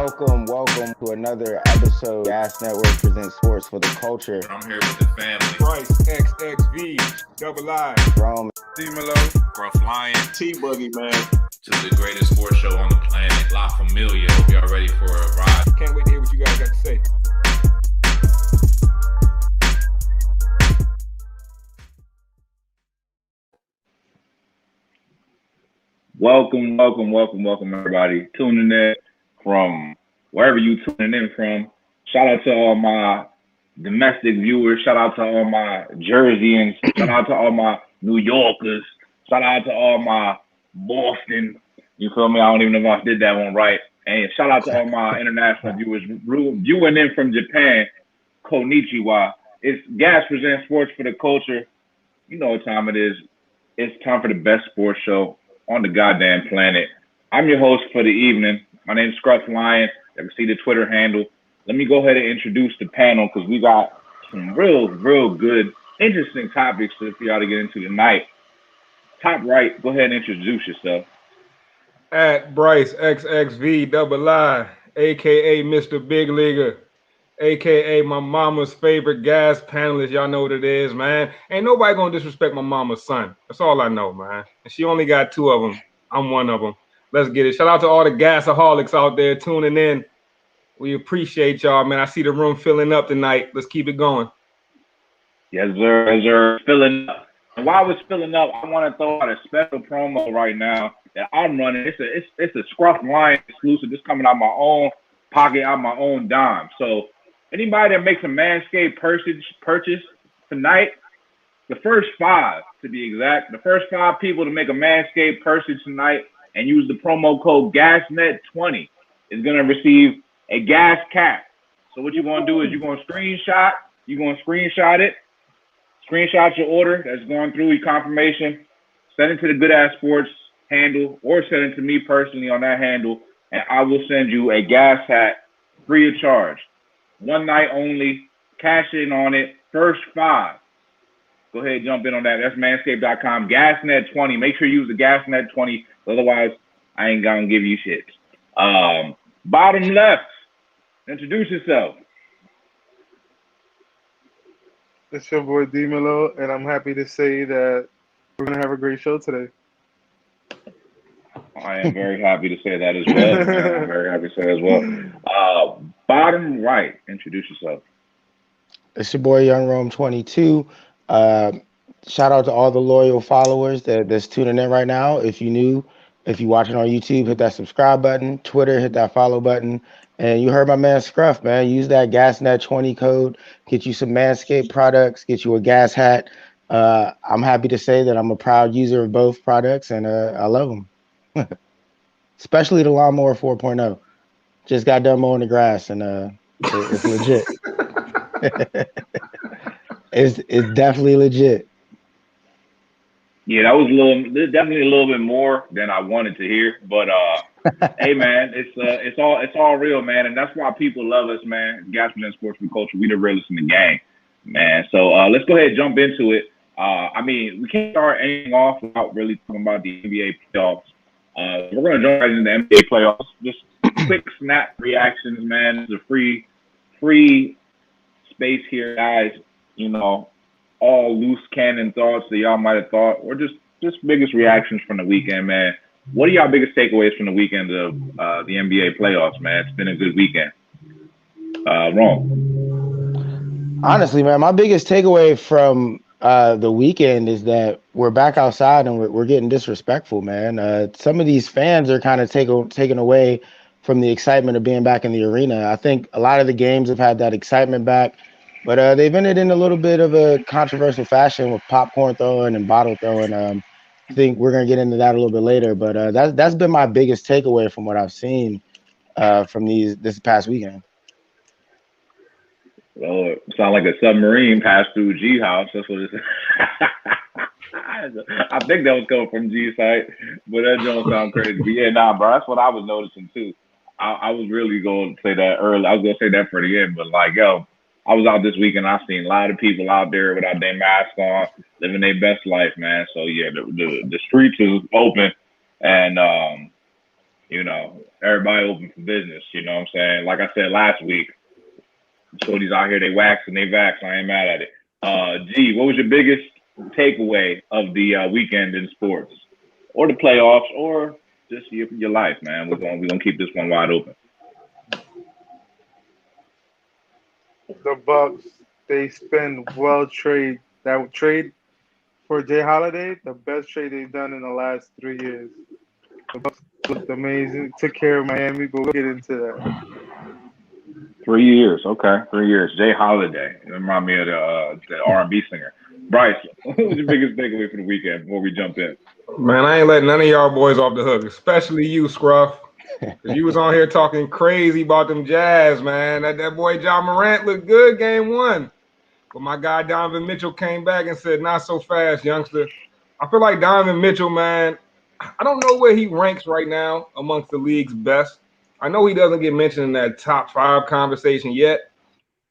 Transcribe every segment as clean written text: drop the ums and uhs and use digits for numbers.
Welcome to another episode. Gas Network presents sports for the culture. I'm here with the family. Bryce, XXV, Double I, Rome, D-Malo, Gruff Lion. T-Buggy, man. To the greatest sports show on the planet, La Familia. Hope y'all ready for a ride. Can't wait to hear what you guys got to say. Welcome, everybody. Tuning in from wherever you tuning in from. Shout out to all my domestic viewers. Shout out to all my Jerseyans. Shout out to all my New Yorkers. Shout out to all my Boston. You feel me? I don't even know if I did that one right. And shout out to all my international viewers viewing in from Japan. Konnichiwa. It's Gas Presents Sports for the Culture. You know what time it is. It's time for the best sports show on the goddamn planet. I'm your host for the evening. My name's Gruff Lion. You can see the Twitter handle. Let me go ahead and introduce the panel because we got some real good, interesting topics for y'all to get into tonight. Top right, go ahead and introduce yourself. At Bryce, XXV, Double I, a.k.a. Mr. Big Leaguer, a.k.a. my mama's favorite gas panelist. Y'all know what it is, man. Ain't nobody gonna disrespect my mama's son. That's all I know, man. And she only got two of them. I'm one of them. Let's get it. Shout out to all the gasaholics out there tuning in. We appreciate y'all, man. I see the room filling up tonight. Let's keep it going. Yes, sir. Filling up. And while it's filling up, I want to throw out a special promo right now that I'm running. It's a Scruff Lion exclusive. It's coming out my own pocket, out my own dime. So anybody that makes a Manscaped purchase tonight, the first 5 to be exact, the first 5 people to make a Manscaped purchase tonight and use the promo code GASNET20 is going to receive a gas cap. So what you're going to do is you're going to screenshot it, screenshot your order that's going through your confirmation, send it to the GoodAssSports handle or send it to me personally on that handle, and I will send you a gas hat free of charge. One night only, cash in on it, first 5. Go ahead, jump in on that. That's manscaped.com, GasNet20. Make sure you use the GasNet20. Otherwise, I ain't gonna give you shit. Bottom left, introduce yourself. It's your boy D-Malo, and I'm happy to say that we're going to have a great show today. I am very happy to say that as well. I'm very happy to say that as well. Bottom right, introduce yourself. It's your boy Young Rome 22. Shout out to all the loyal followers that's tuning in right now. If you're watching on YouTube, hit that subscribe button. Twitter, hit that follow button. And you heard my man Scruff, man. Use that GasNet20 code. Get you some Manscaped products. Get you a gas hat. I'm happy to say that I'm a proud user of both products, and I love them. Especially the Lawnmower 4.0. Just got done mowing the grass, and it's legit. It's definitely legit. Yeah, that was definitely a little bit more than I wanted to hear, but hey, man, it's all real, man, and that's why people love us, man. Gas Presents Sports for Culture, we the realest in the game, man. So let's go ahead and jump into it. I mean, we can't start anything off without really talking about the NBA playoffs. We're gonna jump right into the NBA playoffs. Just quick snap reactions, man. It's a free space here, guys. You know, all loose cannon thoughts that y'all might have thought, or just biggest reactions from the weekend, man. What are y'all biggest takeaways from the weekend of the NBA playoffs, man? It's been a good weekend. Rome. Honestly, man, my biggest takeaway from the weekend is that we're back outside and we're getting disrespectful, man. Some of these fans are kind of taken away from the excitement of being back in the arena. I think a lot of the games have had that excitement back. But they've ended in a little bit of a controversial fashion with popcorn throwing and bottle throwing. I think we're going to get into that a little bit later. But that's been my biggest takeaway from what I've seen from this past weekend. Well, it sounds like a submarine passed through G House. That's what it's. I think that was coming from G site, but that don't sound crazy. But yeah, bro, that's what I was noticing too. I was really going to say that early. I was going to say that for the end, but like, yo. I was out this weekend. I seen a lot of people out there without their mask on, living their best life, man. So yeah, the streets is open, and everybody open for business. You know what I'm saying? Like I said last week, shorties out here, they wax and they vax. I ain't mad at it. G, what was your biggest takeaway of the weekend in sports, or the playoffs, or just your life, man? We're gonna keep this one wide open. The Bucks, they spend trade for Jay Holiday, the best trade they've done in the last 3 years. The Bucks looked amazing, took care of Miami, but we'll get into that. 3 years, okay, 3 years. Jay Holiday, it remind me of the R&B singer. Bryce, what was your biggest takeaway for the weekend before we jump in? Man, I ain't letting none of y'all boys off the hook, especially you, Scruff. You was on here talking crazy about them Jazz, man. That boy John Morant looked good game one. But my guy Donovan Mitchell came back and said, not so fast, youngster. I feel like Donovan Mitchell, man, I don't know where he ranks right now amongst the league's best. I know he doesn't get mentioned in that top 5 conversation yet,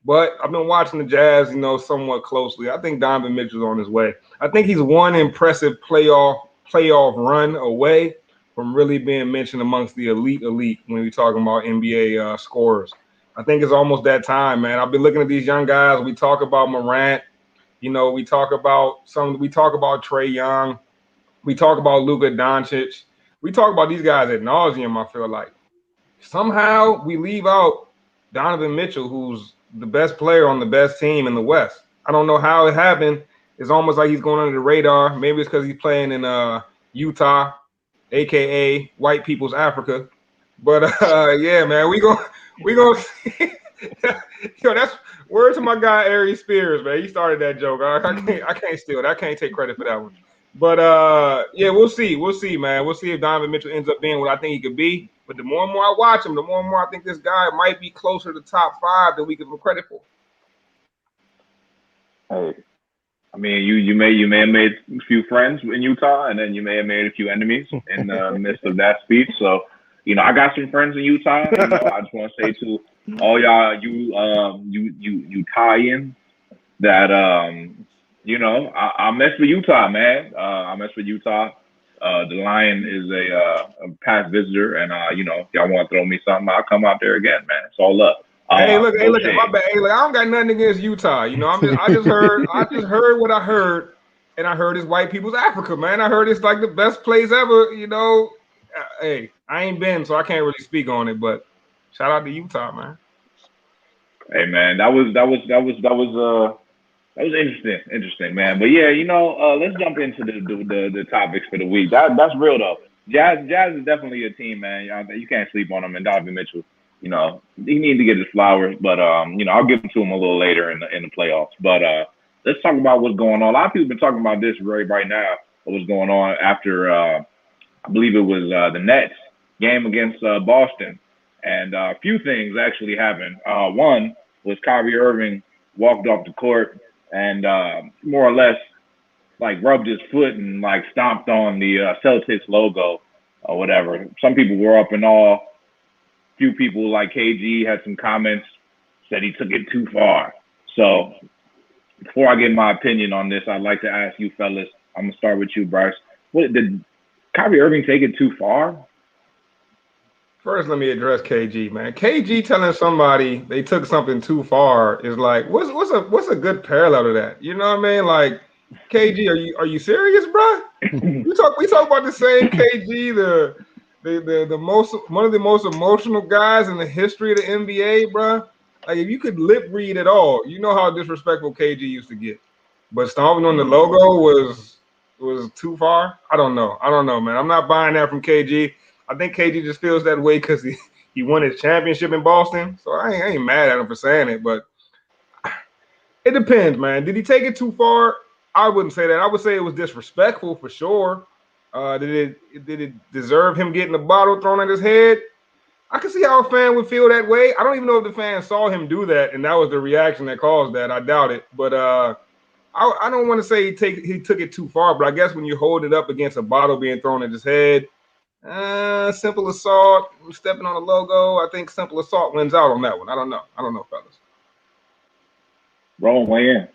but I've been watching the Jazz, somewhat closely. I think Donovan Mitchell's on his way. I think he's one impressive playoff run away from really being mentioned amongst the elite when we're talking about NBA scorers. I think it's almost that time, man. I've been looking at these young guys. We talk about Morant. We talk about Trae Young. We talk about Luka Doncic. We talk about these guys ad nauseum, I feel like. Somehow we leave out Donovan Mitchell, who's the best player on the best team in the West. I don't know how it happened. It's almost like he's going under the radar. Maybe it's because he's playing in Utah, a.k.a. white people's Africa. But yeah, man, we gonna see. That's word to my guy Ari Spears, man. He started that joke. I can't steal it. I can't take credit for that one. But yeah, we'll see, man. We'll see if Donovan Mitchell ends up being what I think he could be. But the more and more I watch him, the more and more I think this guy might be closer to top 5 than we give him credit for. Hey, I mean, you may have made a few friends in Utah, and then you may have made a few enemies in the midst of that speech. So, I got some friends in Utah. I just want to say to all y'all, you Italians, that I mess with Utah, man. I mess with Utah. The Lion is a past visitor, and if y'all want to throw me something, I'll come out there again, man. It's all up. Hey, look, my bad. Hey, look, I don't got nothing against Utah. I just heard what I heard, and I heard it's white people's Africa, man. I heard it's like the best place ever. Hey, I ain't been, so I can't really speak on it. But shout out to Utah, man. Hey, man, that was interesting, man. But yeah, let's jump into the topics for the week. That's real though. Jazz is definitely a team, man. You can't sleep on them. And Donovan Mitchell, he needs to get his flowers, but I'll give them to him a little later in the playoffs. But let's talk about what's going on. A lot of people have been talking about this right now. What's going on after I believe it was the Nets game against Boston, and a few things actually happened. One was Kyrie Irving walked off the court and more or less like rubbed his foot and like stomped on the Celtics logo or whatever. Some people were up in awe. Few people like KG had some comments, said he took it too far. So before I get my opinion on this, I'd like to ask you fellas, I'm gonna start with you, Bryce. Did Kyrie Irving take it too far? First, let me address KG, man. KG telling somebody they took something too far is like, what's a good parallel to that? You know what I mean? Like, KG, are you serious, bro? we talk about the same KG, one of the most emotional guys in the history of the NBA, bro. Like, if you could lip read at all, you know how disrespectful KG used to get. But stomping on the logo was too far. I don't know, man. I'm not buying that from KG. I think KG just feels that way because he won his championship in Boston. So I ain't mad at him for saying it, but it depends, man. Did he take it too far? I wouldn't say that. I would say it was disrespectful for sure. Did it deserve him getting a bottle thrown at his head? I can see how a fan would feel that way. I don't even know if the fan saw him do that, and that was the reaction that caused that. I doubt it. But I don't want to say he took it too far, but I guess when you hold it up against a bottle being thrown at his head, simple assault, stepping on the logo. I think simple assault wins out on that one. I don't know, fellas. Roll way in.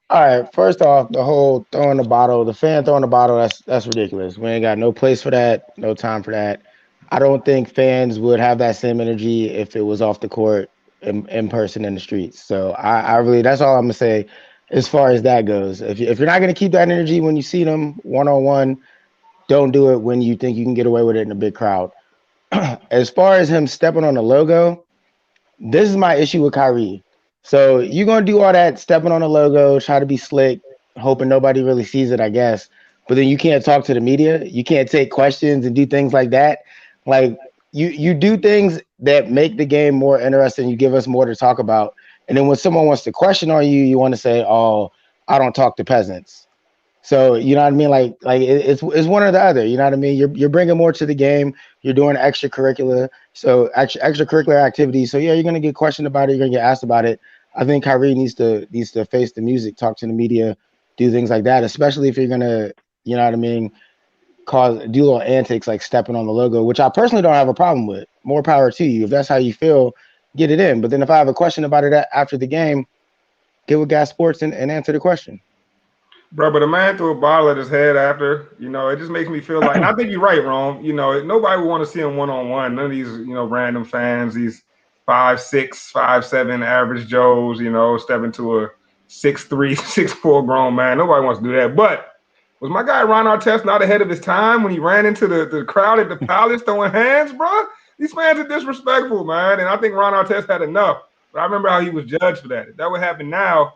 All right. First off, the whole fan throwing the bottle, that's ridiculous. We ain't got no place for that, no time for that. I don't think fans would have that same energy if it was off the court in person in the streets. So I really that's all I'm gonna say as far as that goes. If you're not gonna keep that energy when you see them one on one, don't do it when you think you can get away with it in a big crowd. As far as him stepping on the logo, this is my issue with Kyrie. So you're gonna do all that stepping on the logo, try to be slick, hoping nobody really sees it, I guess. But then you can't talk to the media. You can't take questions and do things like that. Like you do things that make the game more interesting. You give us more to talk about. And then when someone wants to question on you, you want to say, "Oh, I don't talk to peasants." So you know what I mean? Like it's one or the other. You know what I mean? You're bringing more to the game. You're doing extracurricular, so extracurricular activities. So yeah, you're gonna get questioned about it. You're gonna get asked about it. I think Kyrie needs to face the music, talk to the media, do things like that. Especially if you're gonna, you know what I mean, do little antics like stepping on the logo, which I personally don't have a problem with. More power to you. If that's how you feel, get it in. But then if I have a question about it after the game, get with Gas Sports and answer the question. Bro, but a man threw a bottle at his head after, it just makes me feel like, and I think you're right, Rome. Nobody would want to see him one on one. None of these, random fans, these 5'6", 5'7" average Joes, step into a 6'3", 6'4" grown man. Nobody wants to do that. But was my guy Ron Artest not ahead of his time when he ran into the crowd at the Palace throwing hands, bro? These fans are disrespectful, man. And I think Ron Artest had enough. But I remember how he was judged for that. If that would happen now,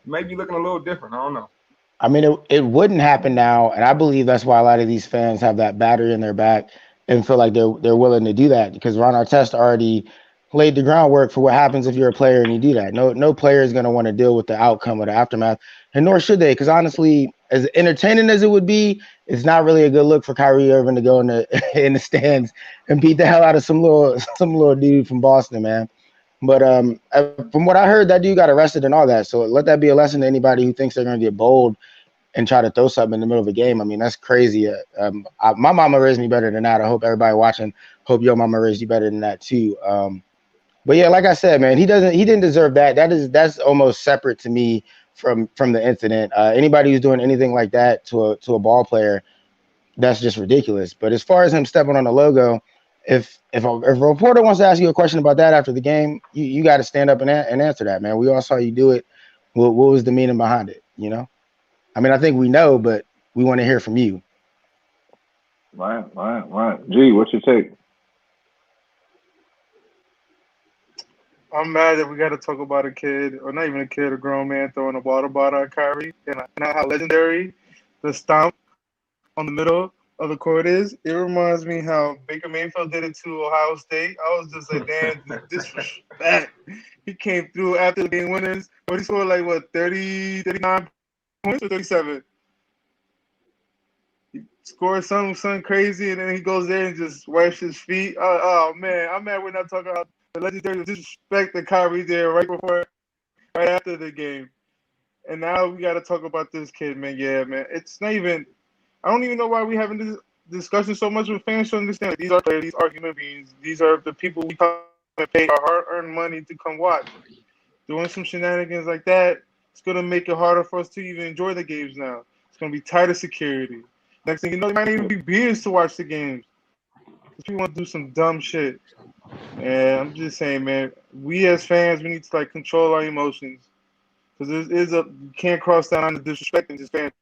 it may be looking a little different. I don't know. I mean, it wouldn't happen now, and I believe that's why a lot of these fans have that battery in their back and feel like they're willing to do that because Ron Artest already laid the groundwork for what happens if you're a player and you do that. No player is going to want to deal with the outcome of the aftermath, and nor should they, because honestly, as entertaining as it would be, it's not really a good look for Kyrie Irving to go in the in the stands and beat the hell out of some little dude from Boston, man. But from what I heard, that dude got arrested and all that. So let that be a lesson to anybody who thinks they're going to get bold and try to throw something in the middle of a game. I mean, that's crazy. My mama raised me better than that. I hope everybody watching, hope your mama raised you better than that too. But yeah, like I said, man, he didn't deserve that. That's almost separate to me from the incident. Anybody who's doing anything like that to a ball player, that's just ridiculous. But as far as him stepping on the logo, if a reporter wants to ask you a question about that after the game, you got to stand up and answer that, man. We all saw you do it. What was the meaning behind it? You know? I mean, I think we know, but we want to hear from you. Right. G, what's your take? I'm mad that we got to talk about a kid, or not even a kid, a grown man throwing a water bottle at Kyrie, and how legendary the stomp on the middle of the court is. It reminds me how Baker Mayfield did it to Ohio State. I was just like, damn, disrespect. He came through after the game winners, but he scored like, what, 30, 39 points or 37? He scored something crazy, and then he goes there and just wipes his feet. Oh man, I'm mad we're not talking about the legendary disrespect that Kyrie did right after the game. And now we got to talk about this kid, man. Yeah, man. It's not even, I don't even know why we having this discussion so much with fans to understand that these are players, these are human beings, these are the people we come and pay our hard-earned money to come watch. Doing some shenanigans like that, it's going to make it harder for us to even enjoy the games now. It's going to be tighter security. Next thing you know, there might even be beers to watch the games. People want to do some dumb shit. And I'm just saying, man, we as fans, we need to like control our emotions. Because you can't cross that line of disrespect and just fans.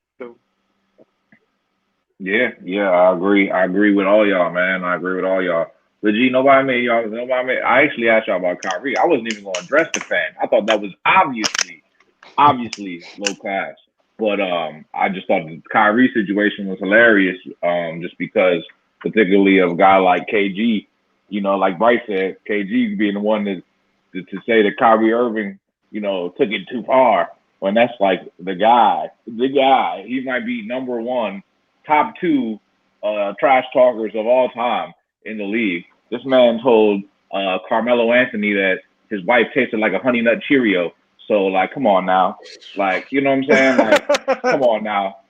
Yeah, I agree. I agree with all y'all, man. I agree with all y'all. But G, nobody made y'all. I actually asked y'all about Kyrie. I wasn't even going to address the fan. I thought that was obviously low class. But I just thought the Kyrie situation was hilarious. Just because, particularly of a guy like KG, like Bryce said, KG being the one to say that Kyrie Irving, took it too far. When that's like the guy. He might be number one, top two trash talkers of all time in the league. This man told Carmelo Anthony that his wife tasted like a Honey Nut Cheerio. So, like, come on now. Like, you know what I'm saying? Like, come on now.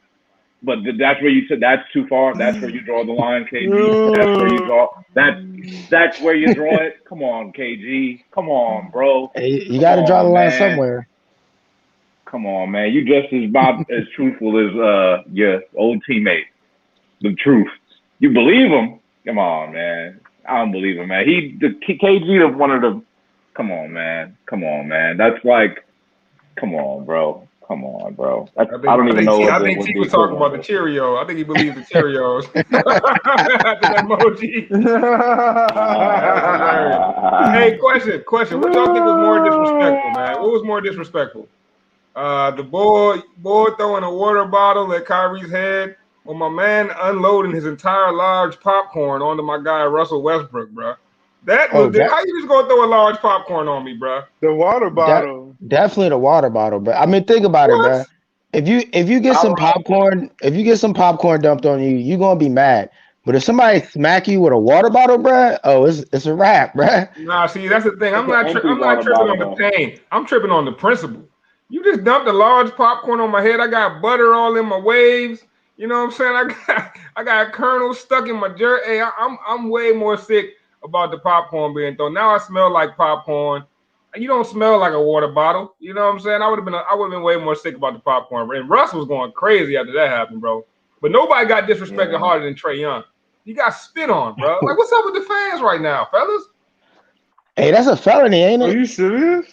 But that's where you said that's too far. That's where you draw the line, KG. That's where you draw. That's where you draw it. Come on, KG. Come on, bro. Hey, you got to draw the line somewhere. Come on, man. You just as truthful as your old teammate. The truth. You believe him? Come on, man. I don't believe it, man. KG one of the. Come on, man. That's like, come on, bro. I don't even know I what think the T was talking about equivalent the is. Cheerios. I think he believes the Cheerios. After that emoji. That's hilarious. Hey, question. What y'all think was more disrespectful, man? What was more disrespectful? The boy throwing a water bottle at Kyrie's head, or my man unloading his entire large popcorn onto my guy Russell Westbrook, bro. Oh, How you just gonna throw a large popcorn on me, bro? The water bottle. definitely the water bottle, bro. I mean, think about it, What? bro. If you get some popcorn, if you get some popcorn dumped on you, you gonna be mad. But if somebody smack you with a water bottle, bro, oh, it's a wrap, bro. Nah, see, that's the thing. It's an empty I'm not water tripping bottle on though. the pain. I'm tripping on the principle. You just dumped a large popcorn on my head. I got butter all in my waves. You know what I'm saying? I got kernels stuck in my jerk. Hey, I'm way more sick about the popcorn being thrown. Now I smell like popcorn. You don't smell like a water bottle. You know what I'm saying? I would have been way more sick about the popcorn. And Russ was going crazy after that happened, bro. But nobody got disrespected harder than Trae Young. He got spit on, bro. Like, what's up with the fans right now, fellas? Hey, that's a felony, ain't Are it? you serious?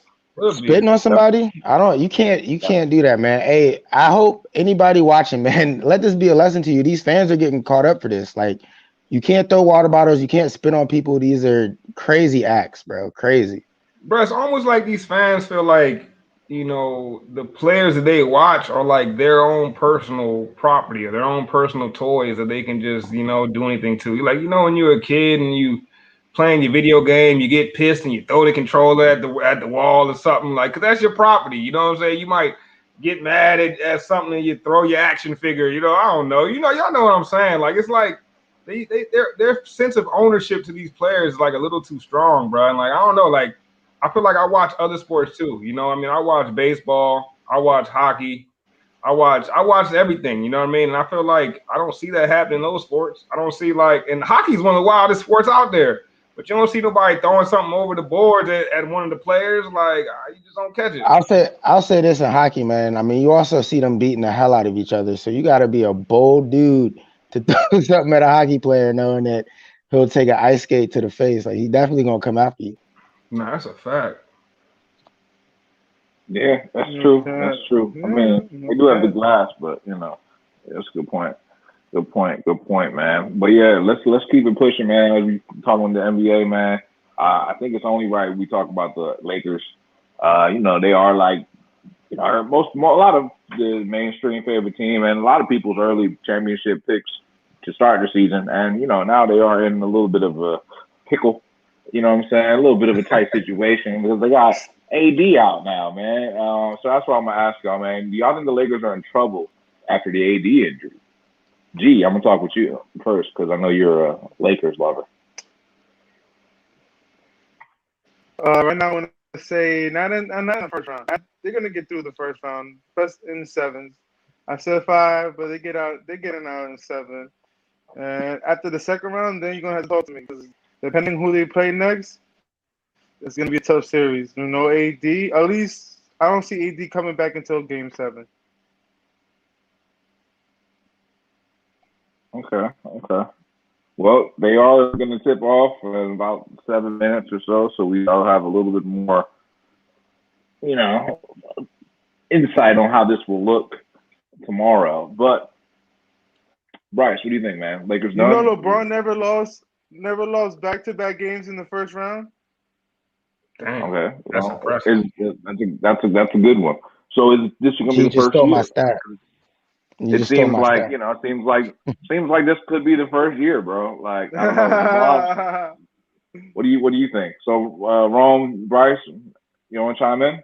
Spitting on somebody? You can't do that, man. Hey, I hope anybody watching, man, let this be a lesson to you. These fans are getting caught up for this. Like, you can't throw water bottles, you can't spit on people. These are crazy acts, bro. Crazy. Bro, it's almost like these fans feel like, the players that they watch are like their own personal property or their own personal toys that they can just, do anything to. Like, when you're a kid and you playing your video game, you get pissed and you throw the controller at the wall or something, like, 'cause that's your property. You know what I'm saying? You might get mad at something and you throw your action figure. I don't know. Y'all know what I'm saying. Like, it's like their sense of ownership to these players is like a little too strong, bro. And like, I don't know, like, I feel like I watch other sports too. I watch baseball, I watch hockey, I watch everything. You know what I mean? And I feel like I don't see that happen in those sports. I don't see and hockey's one of the wildest sports out there. But you don't see nobody throwing something over the boards at one of the players. Like, you just don't catch it. I'll say this in hockey, man. I mean, you also see them beating the hell out of each other. So you got to be a bold dude to throw something at a hockey player, knowing that he'll take an ice skate to the face. Like, he definitely gonna come after you. Nah, that's a fact. Yeah, that's true. That's true. I mean, we do have the glass, but that's a good point. Good point, man. But yeah, let's keep it pushing, man. As we talking the NBA, man. I think it's only right we talk about the Lakers. They are like, a lot of the mainstream favorite team and a lot of people's early championship picks to start the season. And now they are in a little bit of a pickle. You know what I'm saying? A little bit of a tight situation because they got AD out now, man. So that's why I'm gonna ask y'all, man. Do y'all think the Lakers are in trouble after the AD injury? G, I'm gonna talk with you first because I know you're a Lakers lover. Right now, I want to say not in the first round. They're gonna get through the first round, first in sevens. I said 5, but they get out. They're getting out in 7. And after the second round, then you're gonna have to talk to me because depending who they play next, it's gonna be a tough series. No AD. At least I don't see AD coming back until Game 7. Okay. Well, they are going to tip off in about 7 minutes or so we all have a little bit more, insight on how this will look tomorrow. But Bryce, what do you think, man? Lakers done? LeBron never lost back-to-back games in the first round. Damn. Okay, that's impressive. That's a good one. So is this going to be the first stole year? my stat. It seems like seems like this could be the first year, bro. Like, I don't know. What do you think? So, Rome, Bryce, you want to chime in?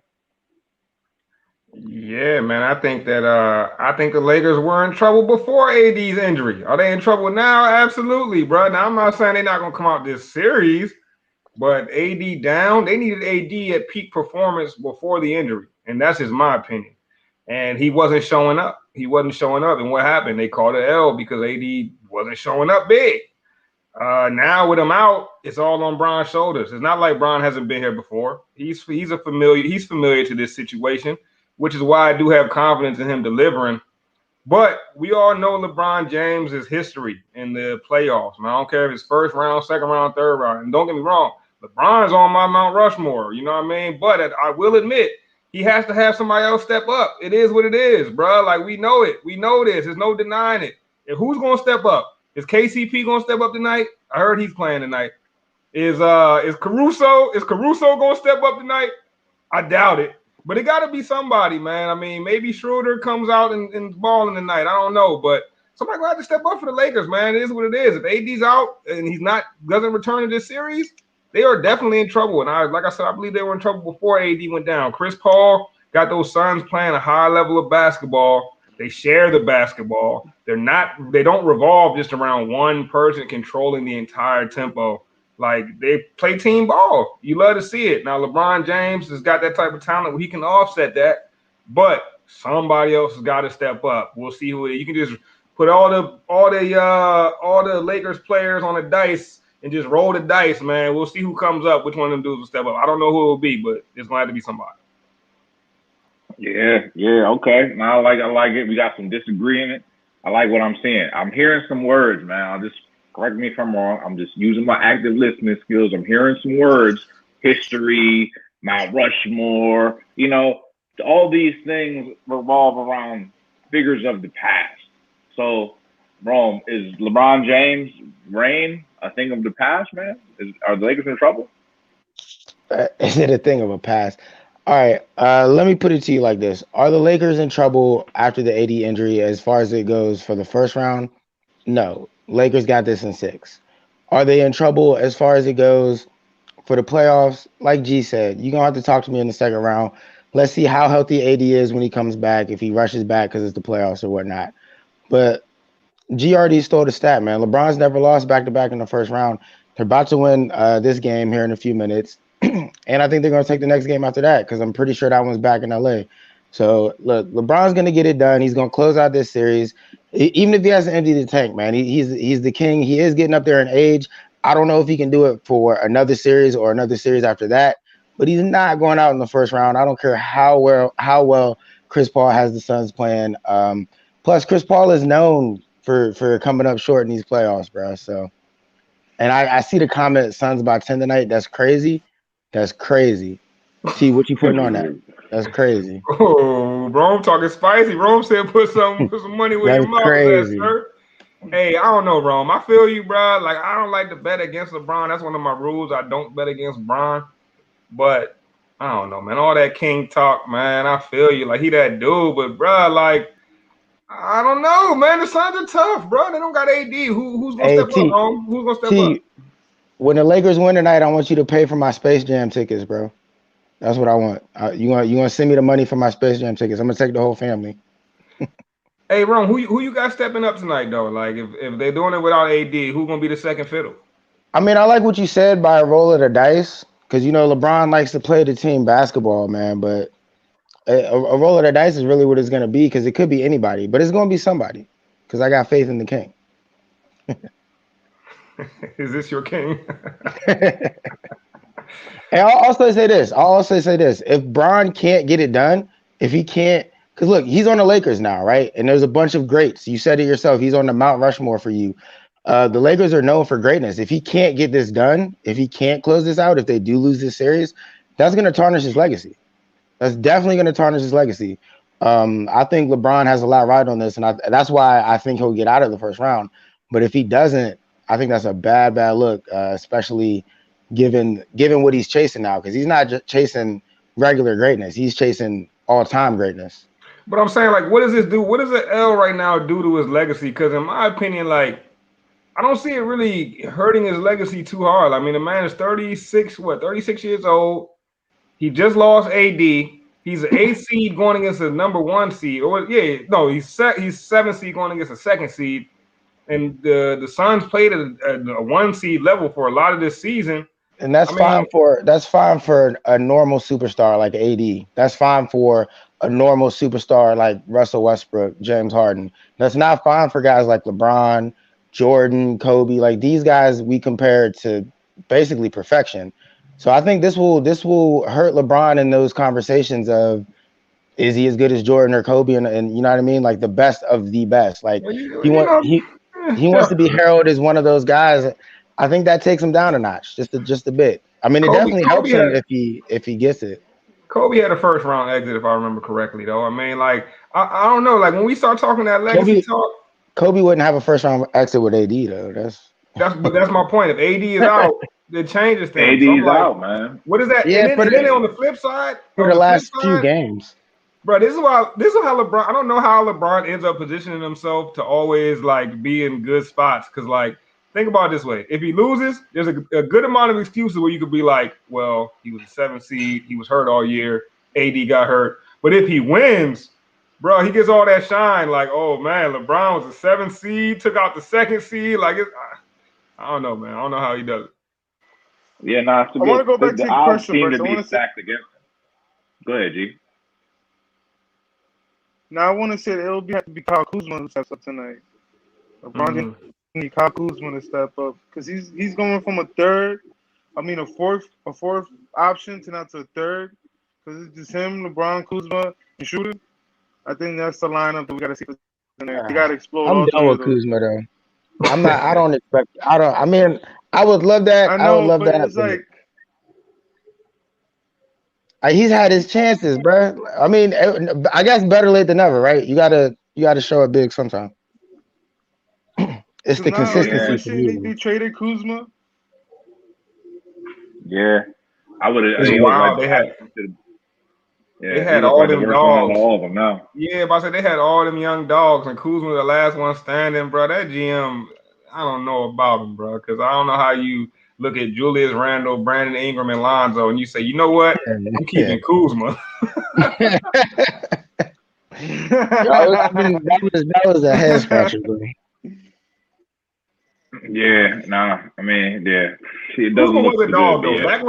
Yeah, man. I think the Lakers were in trouble before AD's injury. Are they in trouble now? Absolutely, bro. Now I'm not saying they're not gonna come out this series, but AD down, they needed AD at peak performance before the injury, and that's just my opinion. And he wasn't showing up. And what happened? They called it L because AD wasn't showing up big. Now with him out, it's all on Bron's shoulders. It's not like Bron hasn't been here before. He's familiar to this situation, which is why I do have confidence in him delivering. But we all know LeBron James is history in the playoffs. Man, I don't care if it's first round, second round, third round. And don't get me wrong, LeBron's on my Mount Rushmore. You know what I mean? But I will admit, he has to have somebody else step up. It is what it is, bro. Like, we know it. We know this. There's no denying it. And who's going to step up? Is KCP going to step up tonight? I heard he's playing tonight. Is Caruso going to step up tonight? I doubt it. But it got to be somebody, man. I mean, maybe Schroeder comes out and balling tonight. I don't know, but somebody gonna have to step up for the Lakers, man. It is what it is. If AD's out and he's doesn't return to this series, they are definitely in trouble. And like I said, I believe they were in trouble before AD went down. Chris Paul got those Suns playing a high level of basketball. They share the basketball. They don't revolve just around one person controlling the entire tempo. Like, they play team ball. You love to see it. Now, LeBron James has got that type of talent where he can offset that, but somebody else has got to step up. We'll see who it is. You can just put all the Lakers players on the dice and just roll the dice, man. We'll see who comes up, which one of them dudes will step up. I don't know who it will be, but it's going to have to be somebody. Yeah, okay. Now I like it. We got some disagreement. I like what I'm seeing. I'm hearing some words, man. I'll just correct me if I'm wrong. I'm just using my active listening skills. I'm hearing some words: history, Mount Rushmore. You know, all these things revolve around figures of the past. So, Rome, is LeBron James' reign a thing of the past, man? Are the Lakers in trouble? Is it a thing of a past? All right, let me put it to you like this. Are the Lakers in trouble after the AD injury as far as it goes for the first round? No. Lakers got this in 6. Are they in trouble as far as it goes for the playoffs? Like G said, you're going to have to talk to me in the second round. Let's see how healthy AD is when he comes back, if he rushes back because it's the playoffs or whatnot. But G already stole the stat, man. LeBron's never lost back-to-back in the first round. They're about to win this game here in a few minutes. And I think they're going to take the next game after that because I'm pretty sure that one's back in LA. So, look, LeBron's going to get it done. He's going to close out this series. Even if he has to empty the tank, man, he's the king. He is getting up there in age. I don't know if he can do it for another series or another series after that, but he's not going out in the first round. I don't care how well Chris Paul has the Suns playing. Plus, Chris Paul is known for coming up short in these playoffs, bro. So, and I see the comment Suns by 10 tonight. That's crazy. That's crazy. T, what you putting on that? That's crazy. Oh, Rome talking spicy. Rome said put some money where your mouth is at, sir. Hey, I don't know, Rome. I feel you, bro. Like, I don't like to bet against LeBron. That's one of my rules. I don't bet against Bron. But I don't know, man. All that king talk, man. I feel you. Like, he that dude. But, bro, like, I don't know, man. The Suns are tough, bro. They don't got AD. Who's going to step up, Rome? Who's going to step up? When the Lakers win tonight, I want you to pay for my Space Jam tickets, bro. That's what I want. You want to send me the money for my Space Jam tickets? I'm gonna take the whole family. Hey, Ron, who you got stepping up tonight though? Like, if they're doing it without AD, who's gonna be the second fiddle? I mean, I like what you said by a roll of the dice because you know LeBron likes to play the team basketball, man. But a roll of the dice is really what it's gonna be because it could be anybody, but it's gonna be somebody because I got faith in the king. Is this your king? And I'll also say this. If Bron can't get it done, if he can't, because look, he's on the Lakers now, right? And there's a bunch of greats. You said it yourself. He's on the Mount Rushmore for you. The Lakers are known for greatness. If he can't get this done, if he can't close this out, if they do lose this series, that's going to tarnish his legacy. That's definitely going to tarnish his legacy. I think LeBron has a lot right on this, and that's why I think he'll get out of the first round. But if he doesn't, I think that's a bad look, especially given what he's chasing now, because he's not just chasing regular greatness. He's chasing all-time greatness. But I'm saying, like, what does this do? What does the L right now do to his legacy? Because in my opinion, like, I don't see it really hurting his legacy too hard. I mean, the man is 36 years old. He just lost AD. He's an 8 seed going against a number 1 seed. He's 7 seed going against a 2nd seed. And the Suns played at a 1 seed level for a lot of this season. And that's fine for a normal superstar like AD. That's fine for a normal superstar like Russell Westbrook, James Harden. That's not fine for guys like LeBron, Jordan, Kobe. Like, these guys we compare to basically perfection. So I think this will hurt LeBron in those conversations of is he as good as Jordan or Kobe? And you know what I mean? Like the best of the best. Like Well, he you want know, he wants to be heralded as one of those guys. I think that takes him down a notch, just a bit. I mean, it definitely helps him if he gets it. Kobe had a first round exit, if I remember correctly, though. I mean, like, I don't know. Like, when we start talking that legacy talk, Kobe wouldn't have a first round exit with AD though. that's my point. If AD is out, it changes things. So I'm AD's like, out, man. what is that? Yeah, And then on the flip side, for the last few games. Bro, this is how LeBron. I don't know how LeBron ends up positioning himself to always like be in good spots. Because like, think about it this way: if he loses, there's a good amount of excuses where you could be like, well, he was a 7th seed, he was hurt all year, AD got hurt. But if he wins, bro, he gets all that shine. Like, oh man, LeBron was a 7th seed, took out the 2nd seed. Like, I don't know, man. I don't know how he does it. Yeah, nah. I want to go back to the your odds question, seem Bryce. to be stacked against him. Go ahead, G. Now I want to say that it'll have to be Kyle Kuzma who steps up tonight. LeBron need Kyle Kuzma to step up because he's going from a fourth option to now to a third because it's just him, LeBron, Kuzma, and Shooter. I think that's the lineup that we got to see tonight. They got to explode. I'm done with Kuzma though. I'm not. I don't expect. I mean, I would love that. I know, would love but that. It's like. He's had his chances, bro. I mean, I guess better late than never, right? You gotta show it big sometime. It's the consistency for me. They traded Kuzma. Yeah, I would have. It's wild. They had all them dogs. All of them now. Yeah, but I said they had all them young dogs, and Kuzma the last one standing, bro. That GM, I don't know about him, bro, because I don't know how you look at Julius Randle, Brandon Ingram, and Lonzo, and you say, you know what? I'm keeping Kuzma. that was a head scratcher, bro. Yeah, nah. I mean, yeah. It Kuzma was a dog though. Yeah. Back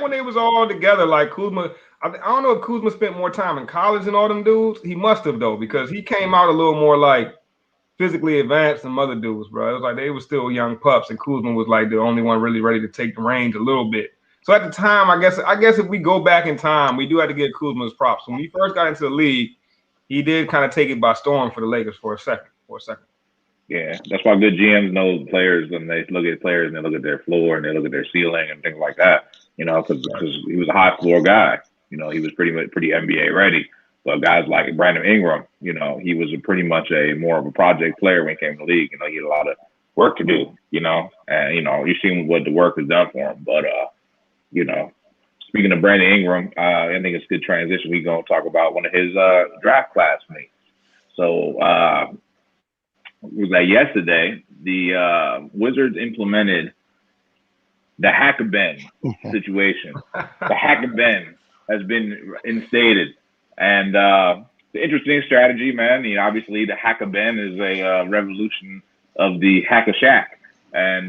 when they was all together, like Kuzma. I don't know if Kuzma spent more time in college than all them dudes. He must have though, because he came out a little more like physically advanced than other dudes, bro. It was like they were still young pups, and Kuzma was like the only one really ready to take the reins a little bit. So at the time, I guess if we go back in time, we do have to give Kuzma his props. When he first got into the league, he did kind of take it by storm for the Lakers for a second. Yeah, that's why good GMs know players when they look at players and they look at their floor and they look at their ceiling and things like that. You know, because he was a high floor guy. You know, he was pretty NBA ready. But guys like Brandon Ingram, you know, he was pretty much more of a project player when he came to the league. You know, he had a lot of work to do. You know, and you know you've seen what the work has done for him. But you know, speaking of Brandon Ingram, I think it's a good transition. We're gonna talk about one of his draft classmates. So. Was that yesterday? The Wizards implemented the Hack-a-Ben situation. The Hack-a-Ben has been instated, and the interesting strategy, man. You know, obviously, the Hack-a-Ben is a revolution of the Hack-a-Shack, and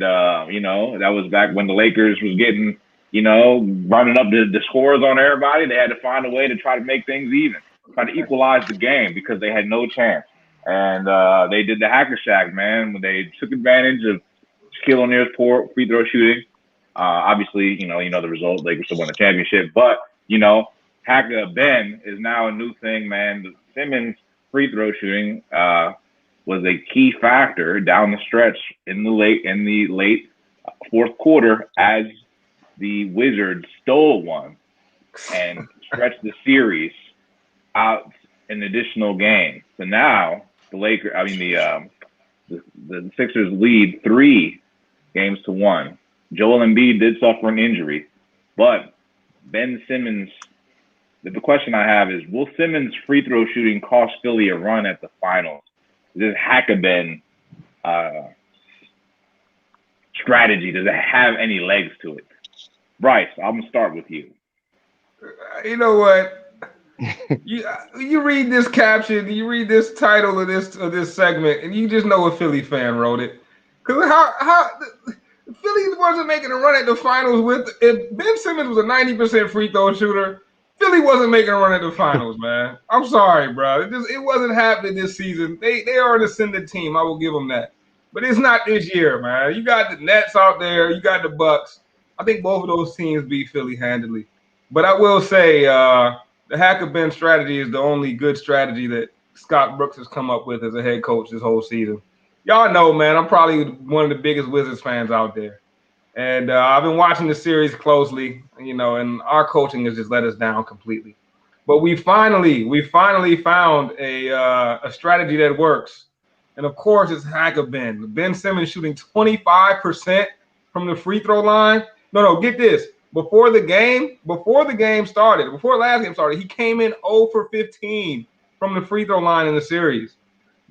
you know that was back when the Lakers was getting, you know, running up the scores on everybody. They had to find a way to try to make things even, try to equalize the game because they had no chance. And they did the Hacker Shack, man, when they took advantage of Shaquille O'Neal's poor free throw shooting. Obviously, you know the result. Lakers still won the championship. But, you know, Hack-a-Ben is now a new thing, man. The Simmons free throw shooting was a key factor down the stretch in the late fourth quarter as the Wizards stole one and stretched the series out an additional game. So now the Sixers lead 3-1. Joel Embiid did suffer an injury, but Ben Simmons. The question I have is: will Simmons' free throw shooting cost Philly a run at the finals? This Hack-a-Ben strategy, does it have any legs to it? Bryce, I'm gonna start with you. You know what? You read this caption, you read this title of this segment, and you just know a Philly fan wrote it. Because how Philly wasn't making a run at the finals with if Ben Simmons was a 90% free throw shooter, Philly wasn't making a run at the finals, man. I'm sorry, bro. It wasn't happening this season. They are an ascendant team. I will give them that. But it's not this year, man. You got the Nets out there. You got the Bucks. I think both of those teams beat Philly handily. But I will say, The hack of Ben strategy is the only good strategy that Scott Brooks has come up with as a head coach this whole season. Y'all know, man, I'm probably one of the biggest Wizards fans out there. And I've been watching the series closely, and our coaching has just let us down completely. But we finally found a strategy that works. And of course, it's hack of Ben. Ben Simmons shooting 25% from the free throw line. No, get this. Before last game started, he came in 0 for 15 from the free throw line in the series.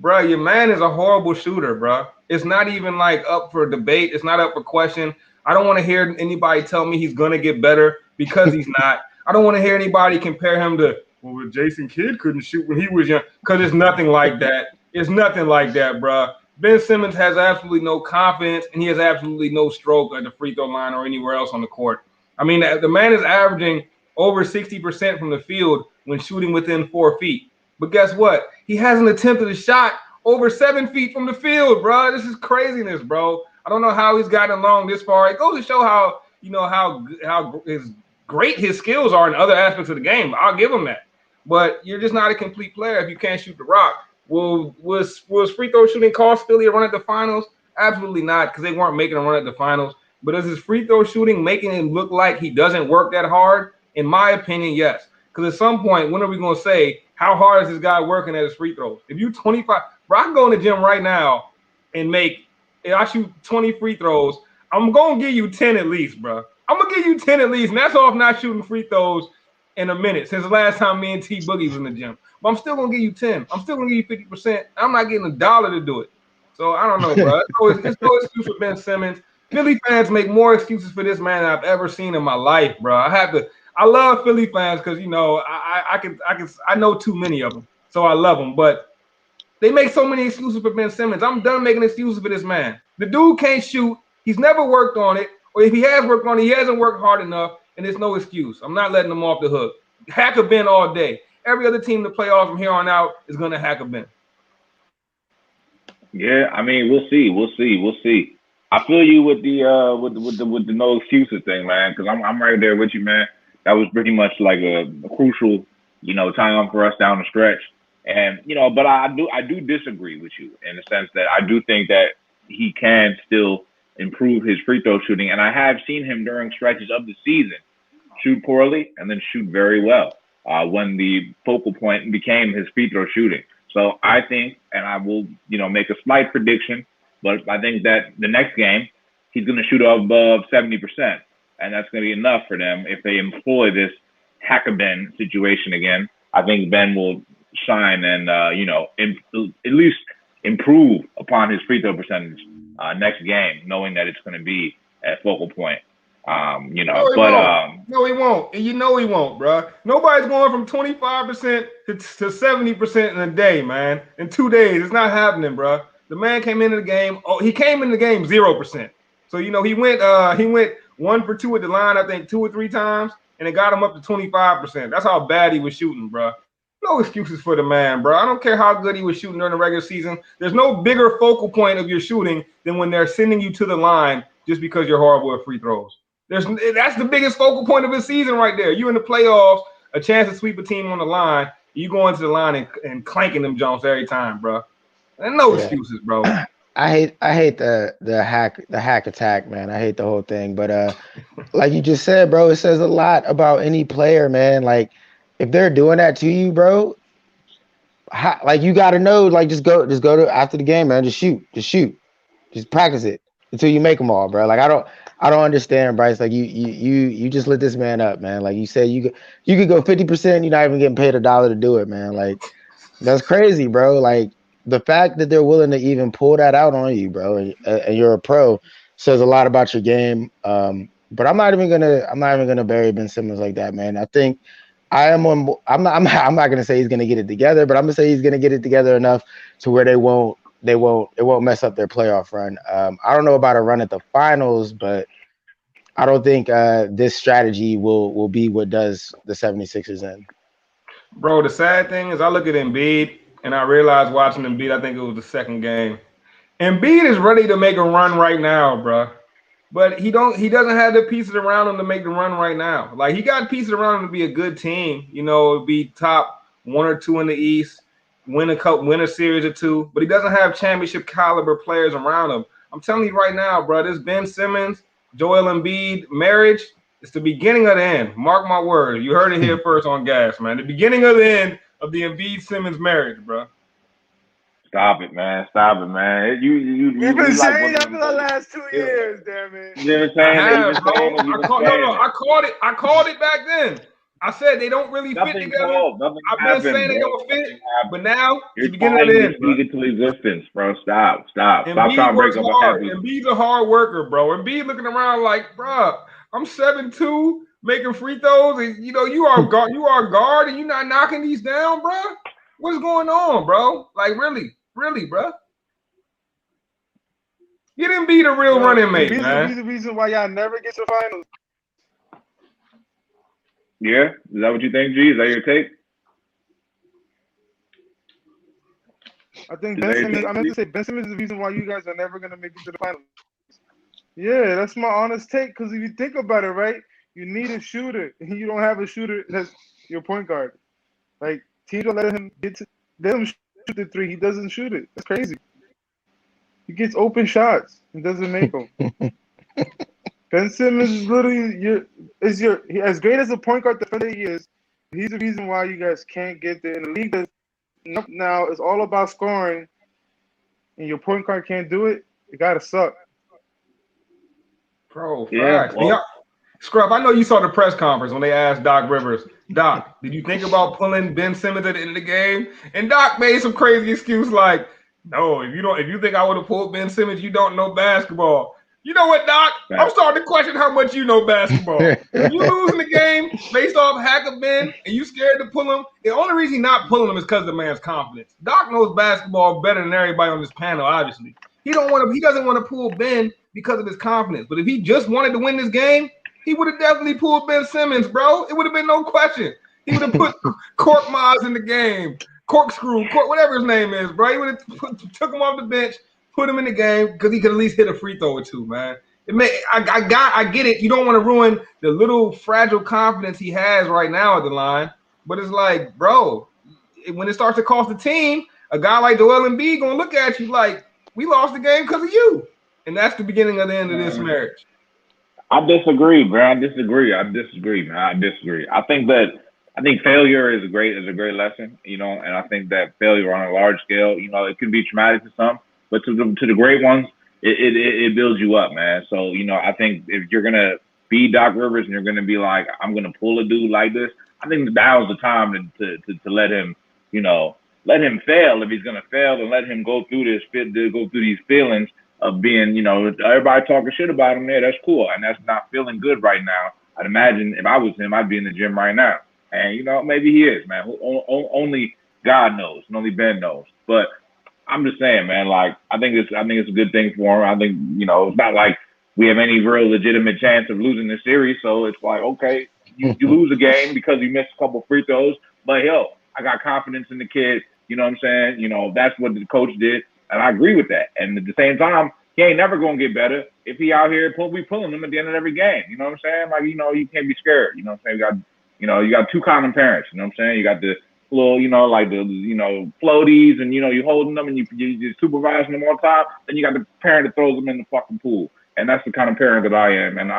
Bruh, your man is a horrible shooter, bruh. It's not even like up for debate. It's not up for question. I don't want to hear anybody tell me he's gonna get better because he's not. I don't want to hear anybody compare him to, well, Jason Kidd couldn't shoot when he was young, because it's nothing like that. It's nothing like that, bruh. Ben Simmons has absolutely no confidence, and he has absolutely no stroke at the free throw line or anywhere else on the court. I mean, the man is averaging over 60% from the field when shooting within 4 feet. But guess what? He hasn't attempted a shot over 7 feet from the field, bro. This is craziness, bro. I don't know how he's gotten along this far. It goes to show how great his skills are in other aspects of the game. I'll give him that. But you're just not a complete player if you can't shoot the rock. Was free throw shooting cost Philly a run at the finals? Absolutely not, because they weren't making a run at the finals. But is his free throw shooting making him look like he doesn't work that hard? In my opinion, yes. Because at some point, when are we going to say, how hard is this guy working at his free throws? If you 25, bro, I can go in the gym right now and if I shoot 20 free throws, I'm going to give you 10 at least, bro. I'm going to give you 10 at least, and that's off not shooting free throws in a minute since the last time me and T Boogie was in the gym. But I'm still going to give you 10. I'm still going to give you 50%. I'm not getting $1 to do it. So I don't know, bro. It's no excuse for Ben Simmons. Philly fans make more excuses for this man than I've ever seen in my life, bro. I love Philly fans because I know too many of them, so I love them. But they make so many excuses for Ben Simmons. I'm done making excuses for this man. The dude can't shoot. He's never worked on it, or if he has worked on it, he hasn't worked hard enough, and there's no excuse. I'm not letting him off the hook. Hack a Ben all day. Every other team in the playoffs from here on out is going to hack a Ben. Yeah, I mean, we'll see. I feel you with the no excuses thing, man. Because I'm right there with you, man. That was pretty much like a crucial, time for us down the stretch. And but I do disagree with you in the sense that I do think that he can still improve his free throw shooting, and I have seen him during stretches of the season shoot poorly and then shoot very well when the focal point became his free throw shooting. So I think, and I will, make a slight prediction, but I think that the next game he's going to shoot above 70%, and that's going to be enough for them if they employ this hack-a-Ben situation again. I think Ben will shine and at least improve upon his free throw percentage next game, knowing that it's going to be at focal point. No, he won't. And he won't, bro. Nobody's going from 25% to 70% in a day, man. In 2 days, it's not happening, bro. The man came into the game. Oh, he came into the game 0%. So he went 1 for 2 at the line, I think 2 or 3 times, and it got him up to 25%. That's how bad he was shooting, bro. No excuses for the man, bro. I don't care how good he was shooting during the regular season. There's no bigger focal point of your shooting than when they're sending you to the line just because you're horrible at free throws. That's the biggest focal point of his season right there. You in the playoffs, a chance to sweep a team on the line. You go into the line and clanking them jumps every time, bro. And no excuses, bro. I hate the hack attack, man. I hate the whole thing. But like you just said, bro, it says a lot about any player, man. Like if they're doing that to you, bro, you got to know, like just go to after the game, man. Just shoot, just practice it until you make them all, bro. Like I don't understand, Bryce. Like you just lit this man up, man. Like you said, you could go 50%. You're not even getting paid $1 to do it, man. Like that's crazy, bro. Like the fact that they're willing to even pull that out on you, bro, and you're a pro says a lot about your game. But I'm not even gonna bury Ben Simmons like that, man. I think I'm not gonna say he's gonna get it together, but I'm gonna say he's gonna get it together enough to where it won't mess up their playoff run. I don't know about a run at the finals, but I don't think this strategy will be what does the 76ers in. Bro, the sad thing is I look at Embiid and I realized watching Embiid, I think it was the second game. Embiid is ready to make a run right now, bro. But he doesn't have the pieces around him to make the run right now. Like he got pieces around him to be a good team, be top 1 or 2 in the East, win a series or two, but he doesn't have championship caliber players around him. I'm telling you right now, bro, this Ben Simmons, Joel Embiid marriage, it's the beginning of the end. Mark my words. You heard it here first on Gas, man. The beginning of the end of the Embiid Simmons marriage, bro. Stop it, man. Stop it, man. We've been like saying one of that them. for the last 2 years, damn it. You've been I saying that. have, You've been saying that. You've been saying that. I called it back then. I said they don't really fit Nothing together. called. Nothing I've been happened, saying bro. they don't fit, Nothing happened. but now You're it's the beginning of the tying end, this bro. league into existence, bro. Stop. Stop trying Embiid to works break up a hard. happy. Embiid's a hard worker, bro. Embiid looking around like, bro, I'm 7'2", making free throws, and you are a guard, and you're not knocking these down, bro. What's going on, bro? Like really, bro. Get Embiid a real running mate, Embiid's man. the reason why y'all never get to the finals. Yeah, is that what you think, G? Is that your take? I think Ben Simmons. I meant to say Ben Simmons is the reason why you guys are never gonna make it to the finals. Yeah, that's my honest take. Because if you think about it, right, you need a shooter, and you don't have a shooter that's your point guard. Like teams don't let him shoot the three. He doesn't shoot it. That's crazy. He gets open shots and doesn't make them. Ben Simmons is literally as great as a point guard defender he is. He's the reason why you guys can't get there in the league. That now it's all about scoring, and your point guard can't do it. You gotta suck. Bro, Yeah, facts. Scruff, I know you saw the press conference when they asked Doc Rivers, Doc, did you think about pulling Ben Simmons at the end of the game? And Doc made some crazy excuse like, no, if you think I would have pulled Ben Simmons, you don't know basketball. You know what, Doc? I'm starting to question how much you know basketball. If you losing the game based off hack of Ben and you scared to pull him, the only reason he's not pulling him is because of the man's confidence. Doc knows basketball better than everybody on this panel, obviously. He doesn't want to pull Ben because of his confidence. But if he just wanted to win this game, he would have definitely pulled Ben Simmons, bro. It would have been no question. He would have put Cork Maz in the game, Corkscrew, whatever his name is, bro. He would have took him off the bench, put him in the game because he could at least hit a free throw or two, man. I get it. You don't want to ruin the little fragile confidence he has right now at the line, but it's like, bro, when it starts to cost the team, a guy like Joel Embiid gonna look at you like, we lost the game because of you, and that's the beginning of the end of this marriage. I disagree, bro. I disagree, man. I disagree. I think failure is a great lesson, and I think that failure on a large scale, it can be traumatic to some, but to the great ones, it builds you up, man. So, I think if you're gonna be Doc Rivers and you're gonna be like, I'm gonna pull a dude like this, I think now's the time to let him, let him fail if he's gonna fail, and let him go through these feelings of being, everybody talking shit about him there. That's cool. And that's not feeling good right now. I'd imagine if I was him, I'd be in the gym right now. And, maybe he is, man. Only God knows and only Ben knows. But I'm just saying, man, like, I think it's a good thing for him. I think, it's not like we have any real legitimate chance of losing this series. So it's like, okay, you lose a game because you missed a couple free throws. But, I got confidence in the kid. You know what I'm saying? That's what the coach did. And I agree with that. And at the same time, he ain't never going to get better if he out here pulling him at the end of every game. You know what I'm saying? Like, you can't be scared. You know what I'm saying? You got two common parents. You know what I'm saying? You got the little, like the, floaties and, you holding them and you're supervising them all the time. Then you got the parent that throws them in the fucking pool. And that's the kind of parent that I am. And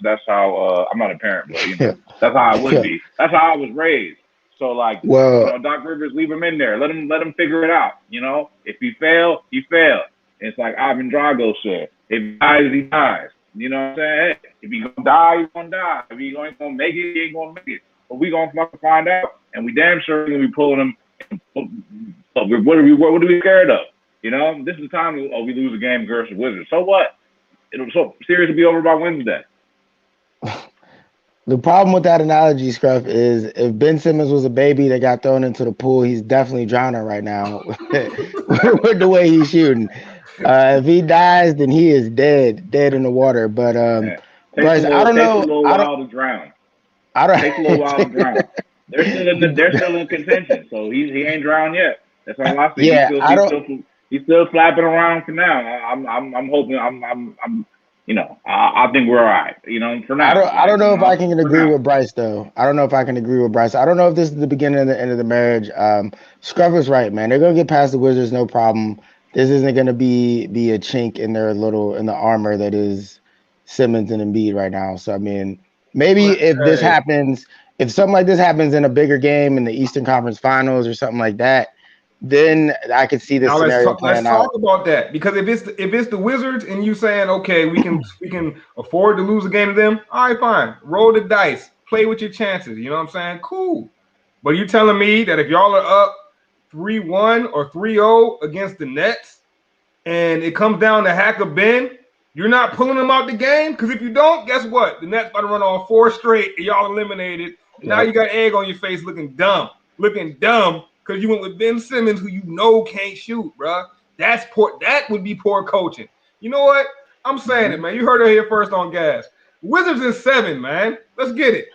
that's how, I'm not a parent, but, that's how I would be. That's how I was raised. So, like, Doc Rivers, leave him in there. Let him figure it out. If he fail, he fail. It's like Ivan Drago said. If he dies, he dies. You know what I'm saying? Hey, if he gonna die, he's gonna die. If he ain't gonna make it, he ain't gonna make it. But we gonna fucking find out. And we damn sure gonna be pulling him. What are we scared of? This is the time we lose a game versus Wizards. So what? Series will be over by Wednesday. The problem with that analogy, Scruff, is if Ben Simmons was a baby that got thrown into the pool, he's definitely drowning right now with the way he's shooting. If he dies, then he is dead in the water. But Bryce, I don't know. Takes a little while to drown. Takes a little while to drown. They're still in contention, so he ain't drowned yet. That's all I see. Yeah, he's still flapping around for now. I'm hoping. I think we're all right. For now. I don't know if I can For agree now. with Bryce though. I don't know if I can agree with Bryce. I don't know if this is the beginning and the end of the marriage. Scrubber's right, man. They're gonna get past the Wizards, no problem. This isn't gonna be a chink in the armor that is Simmons and Embiid right now. So I mean, maybe Hey, if something like this happens in a bigger game in the Eastern Conference Finals or something like that, then I could see this now scenario let's playing talk out. about that, because if it's the Wizards and you saying, okay, we can afford to lose a game to them, all right, fine, roll the dice, play with your chances. You know what I'm saying? Cool. But you telling me that if y'all are up 3-1 or 3-0 against the Nets and it comes down to Hacker Ben, you're not pulling them out the game? Because if you don't, guess what? The Nets about to run all 4 straight and y'all eliminated. And now Yep. you got egg on your face looking dumb because you went with Ben Simmons, who can't shoot, bro. That's poor. That would be poor coaching. You know what? I'm saying it, man. You heard it here first on Gas. Wizards in 7, man. Let's get it.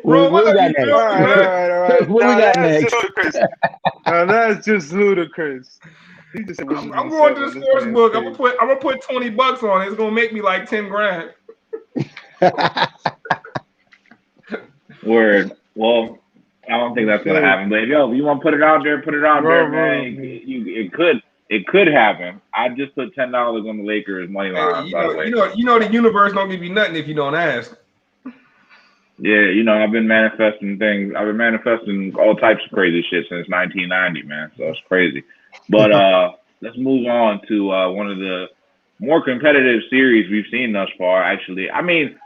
Rome, I What we know got you All next? feel me, right, all man. right, all Chris, right. what we Now got that's next? just ludicrous. Now that's just ludicrous. He just said Wizards I'm in going to the 7. This sports man's book. crazy. I'm gonna put $20 on it. It's gonna make me like 10 grand. Word. Well, I don't think that's gonna Shit. happen. But if you want to put it out there, man. Bro. It could happen. I just put $10 on the Lakers money Hey, line. By the way. the universe don't give you nothing if you don't ask. Yeah, I've been manifesting things. I've been manifesting all types of crazy shit since 1990, man. So it's crazy. But let's move on to one of the more competitive series we've seen thus far. Actually, I mean,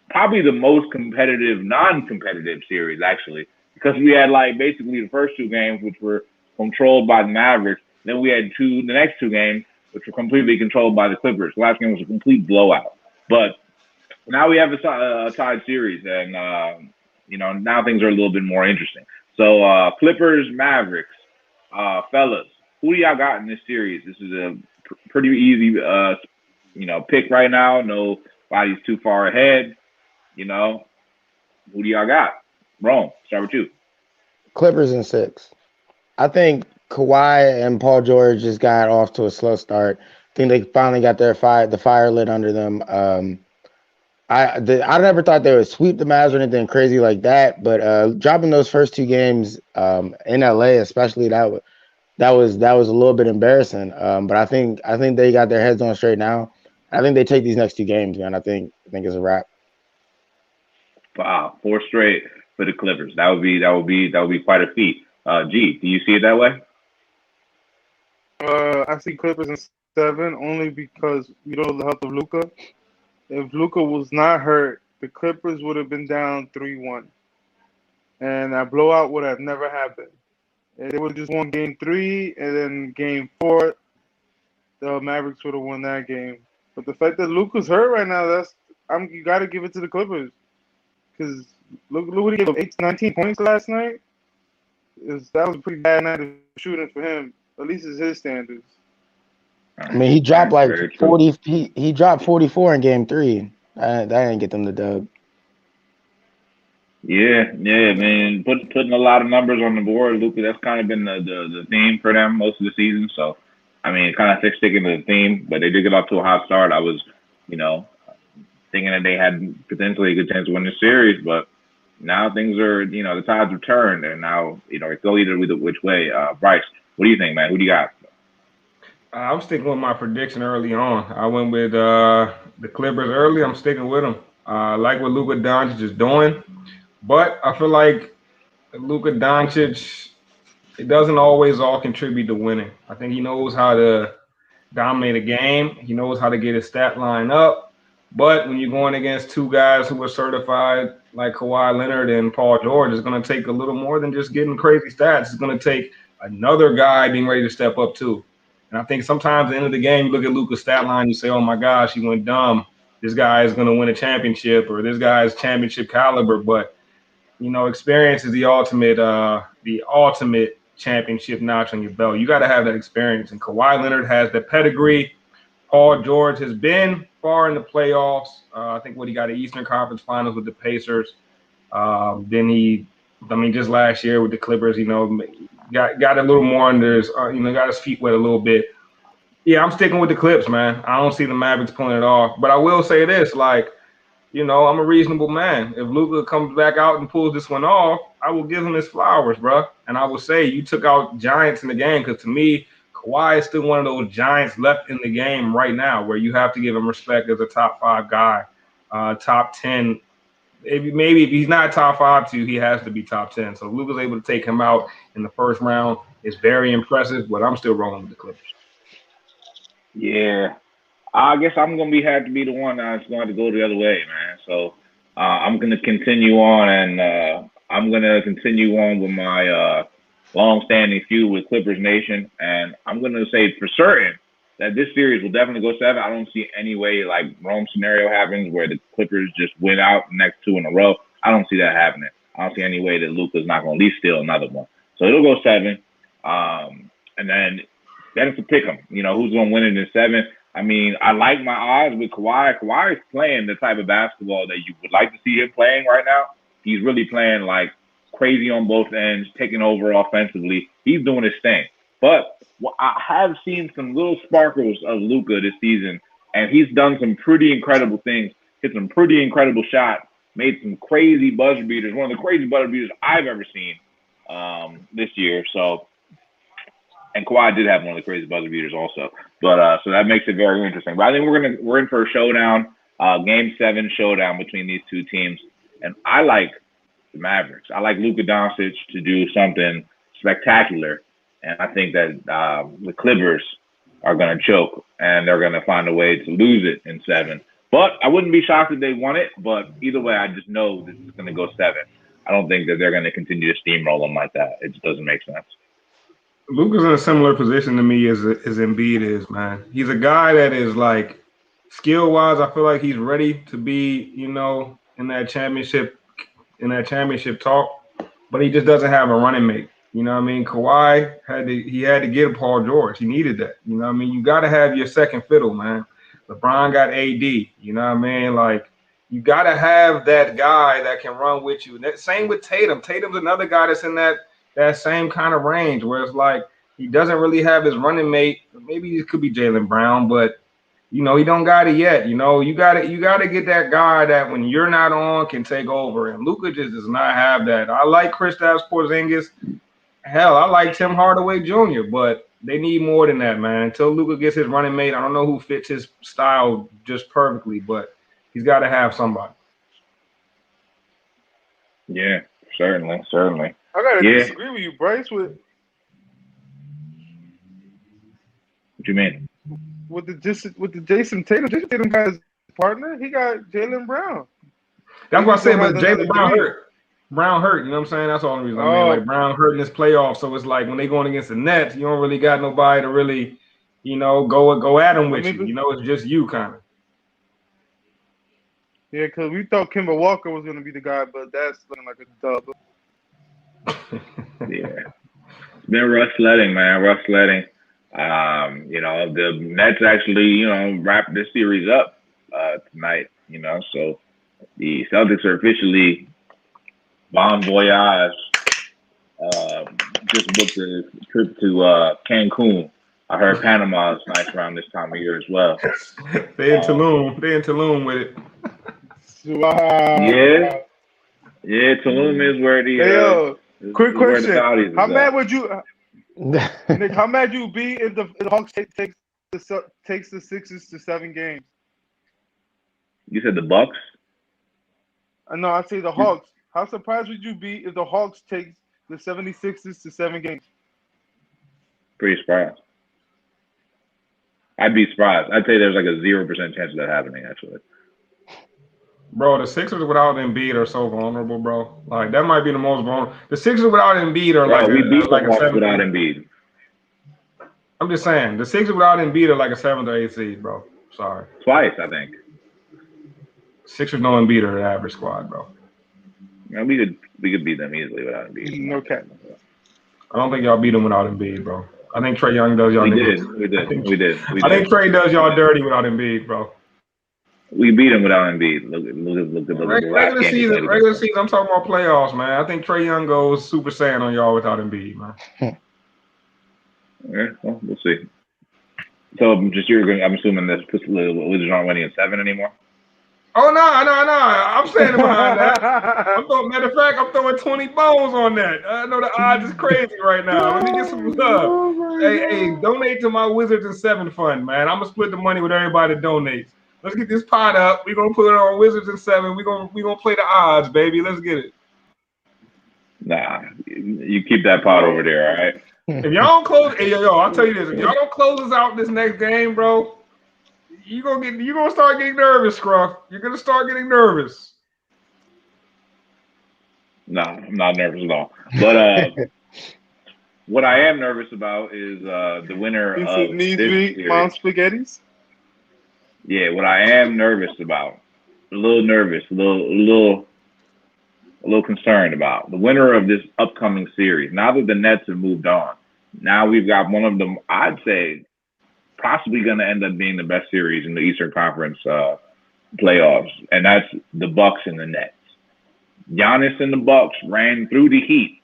probably the most competitive, non-competitive series, actually, because we had like basically the first 2 games, which were controlled by the Mavericks. Then we had the next 2 games, which were completely controlled by the Clippers. The last game was a complete blowout. But now we have a tied series, and now things are a little bit more interesting. So Clippers, Mavericks, fellas, who do y'all got in this series? This is a pretty easy pick right now. Nobody's too far ahead. Who do y'all got? Rome, start with you. Clippers in 6. I think Kawhi and Paul George just got off to a slow start. I think they finally got the fire lit under them. I never thought they would sweep the Mavs or anything crazy like that, but dropping those first 2 games in LA, especially that was a little bit embarrassing. But I think they got their heads on straight now. I think they take these next 2 games, man. I think it's a wrap. Wow, 4 straight for the Clippers. That would be quite a feat. G, do you see it that way? I see Clippers in 7 only because we don't know the health of Luka. If Luka was not hurt, the Clippers would have been down 3-1, and that blowout would have never happened. And they would have just won Game 3, and then Game 4, the Mavericks would have won that game. But the fact that Luka's hurt right now, you got to give it to the Clippers, because look what he gave up, 19 points last night. That was a pretty bad night of shooting for him. At least it's his standards. I mean, he dropped That's like very true. 40. He dropped 44 in Game 3. That didn't get them the dub. Yeah, man. Putting a lot of numbers on the board, Luka. That's kind of been the theme for them most of the season. So, I mean, kind of sticking to the theme, but they did get off to a hot start. I was, you know, thinking that they had potentially a good chance to win the series, but now things are, the tides have turned, and now, it go either which way. Bryce, what do you think, man? Who do you got? I'm sticking with my prediction early on. I went with the Clippers early. I'm sticking with them. I like what Luka Doncic is doing, but I feel like Luka Doncic, it doesn't always all contribute to winning. I think he knows how to dominate a game. He knows how to get his stat line up. But when you're going against 2 guys who are certified like Kawhi Leonard and Paul George, it's going to take a little more than just getting crazy stats. It's going to take another guy being ready to step up too. And I think sometimes at the end of the game, you look at Luka's stat line, you say, oh my gosh, he went dumb. This guy is going to win a championship, or this guy is championship caliber. But experience is the ultimate championship notch on your belt. You got to have that experience. And Kawhi Leonard has the pedigree. Paul George has been far in the playoffs. I think he got an Eastern Conference Finals with the Pacers. Just last year with the Clippers, got a little more under his, got his feet wet a little bit. Yeah, I'm sticking with the Clips, man. I don't see the Mavericks pulling it off. But I will say this, like, I'm a reasonable man. If Luka comes back out and pulls this one off, I will give him his flowers, bro. And I will say you took out giants in the game because to me, Kawhi is still one of those giants left in the game right now where you have to give him respect as a top 5 guy, top 10. Maybe if he's not top 5 too, he has to be top 10. So Luka's able to take him out in the first round. It's very impressive, but I'm still rolling with the Clippers. Yeah, I guess I'm gonna have to be the one that's going to go the other way, man. So I'm gonna continue on, and I'm gonna continue on with my long-standing feud with Clippers Nation, and I'm gonna say for certain that this series will definitely go 7. I don't see any way like Rome scenario happens where the Clippers just win out the next 2 in a row. I don't see that happening. I don't see any way that Luka's not gonna at least steal another one. So it'll go 7, and then it's a pick 'em. Who's gonna win it in 7? I mean, I like my odds with Kawhi. Kawhi is playing the type of basketball that you would like to see him playing right now. He's really playing like crazy on both ends, taking over offensively. He's doing his thing. But I have seen some little sparkles of Luka this season, and he's done some pretty incredible things, hit some pretty incredible shots, made some crazy buzzer beaters, one of the crazy buzzer beaters I've ever seen this year. So. And Kawhi did have one of the crazy buzzer beaters also, but so that makes it very interesting. But I think we're in for a showdown, Game 7 showdown between these two teams. And I like the Mavericks. I like Luka Doncic to do something spectacular, and I think that the Clippers are going to choke and they're going to find a way to lose it in 7. But I wouldn't be shocked if they won it. But either way, I just know this is going to go 7. I don't think that they're going to continue to steamroll them like that. It just doesn't make sense. Luka's in a similar position to me as Embiid is, man. He's a guy that is like skill-wise, I feel like he's ready to be, in that championship talk, but he just doesn't have a running mate. You know what I mean? Kawhi had to get a Paul George. He needed that. You know what I mean? You got to have your second fiddle, man. LeBron got AD. You know what I mean? Like, you got to have that guy that can run with you. Same with Tatum. Tatum's another guy that's in that same kind of range where it's like he doesn't really have his running mate. Maybe it could be Jaylen Brown, but he don't got it yet. You got to get that guy that when you're not on can take over. And Luka just does not have that. I like Kristaps Porzingis. Hell, I like Tim Hardaway Jr., but they need more than that, man. Until Luka gets his running mate, I don't know who fits his style just perfectly, but he's got to have somebody. Yeah, certainly. I gotta disagree with you, Bryce. What you mean? With the Jason Tatum. Jason Tatum got his partner. He got Jaylen Brown. That's what I said. But Jaylen Brown hurt. Brown hurt. You know what I'm saying? That's the only reason. I mean, like Brown hurt in this playoff. So it's like when they going against the Nets, you don't really got nobody to really, go at them with you. It's just you kind of. Yeah, because we thought Kemba Walker was going to be the guy, but that's looking like a dub. Yeah. It's been rough sledding, man. Rough sledding. The Nets actually, wrapped this series up tonight, so the Celtics are officially bon voyage. Just booked a trip to Cancun. I heard Panama is nice around this time of year as well. They in Tulum. They in Tulum with it. Wow. Yeah, Tulum is where the quick question. How mad would you Nick, how mad you be if the Hawks takes the Sixers to 7 games? You said the Bucks? No, I say the Hawks. How surprised would you be if the Hawks takes the 76ers to 7 games? Pretty surprised. I'd be surprised. I'd say there's like a 0% chance of that happening, actually. Bro, the Sixers without Embiid are so vulnerable, bro. Like, that might be the most vulnerable. The Sixers without Embiid are we beat the Hawks without Embiid. I'm just saying, the Sixers without Embiid are like a 7th or 8th seed, bro. Sorry. Twice, I think. Sixers no Embiid are the average squad, bro. Yeah, we could beat them easily without Embiid. No cap. I don't think y'all beat them without Embiid, bro. I think Trae Young does y'all. We did. I think Trae does y'all dirty without Embiid, bro. We beat him without Embiid. Look at regular season. I'm talking about playoffs, man. I think Trae Young goes Super Saiyan on y'all without Embiid, man. Yeah, well, we'll see. So I'm assuming this Wizards aren't winning in 7 anymore. Oh no! I'm standing behind that. Matter of fact, I'm throwing 20 bones on that. I know the odds is crazy right now. Let me get some love. Hey, donate to my Wizards in 7 fund, man. I'm gonna split the money with everybody that donates. Let's get this pot up. We're gonna put it on Wizards in 7. We're gonna play the odds, baby. Let's get it. Nah, you keep that pot over there, all right? If y'all don't close, hey, yo, I'll tell you this: if y'all don't close us out this next game, bro, you're gonna start getting nervous, Scruff. You're gonna start getting nervous. No, I'm not nervous at all. But what I am nervous about is the winner of this series. Mom spaghettis? Yeah, what I am nervous about, a little nervous, a little concerned about the winner of this upcoming series. Now that the Nets have moved on, now we've got one of them. I'd say possibly going to end up being the best series in the Eastern Conference playoffs, and that's the Bucks and the Nets. Giannis and the Bucks ran through the Heat,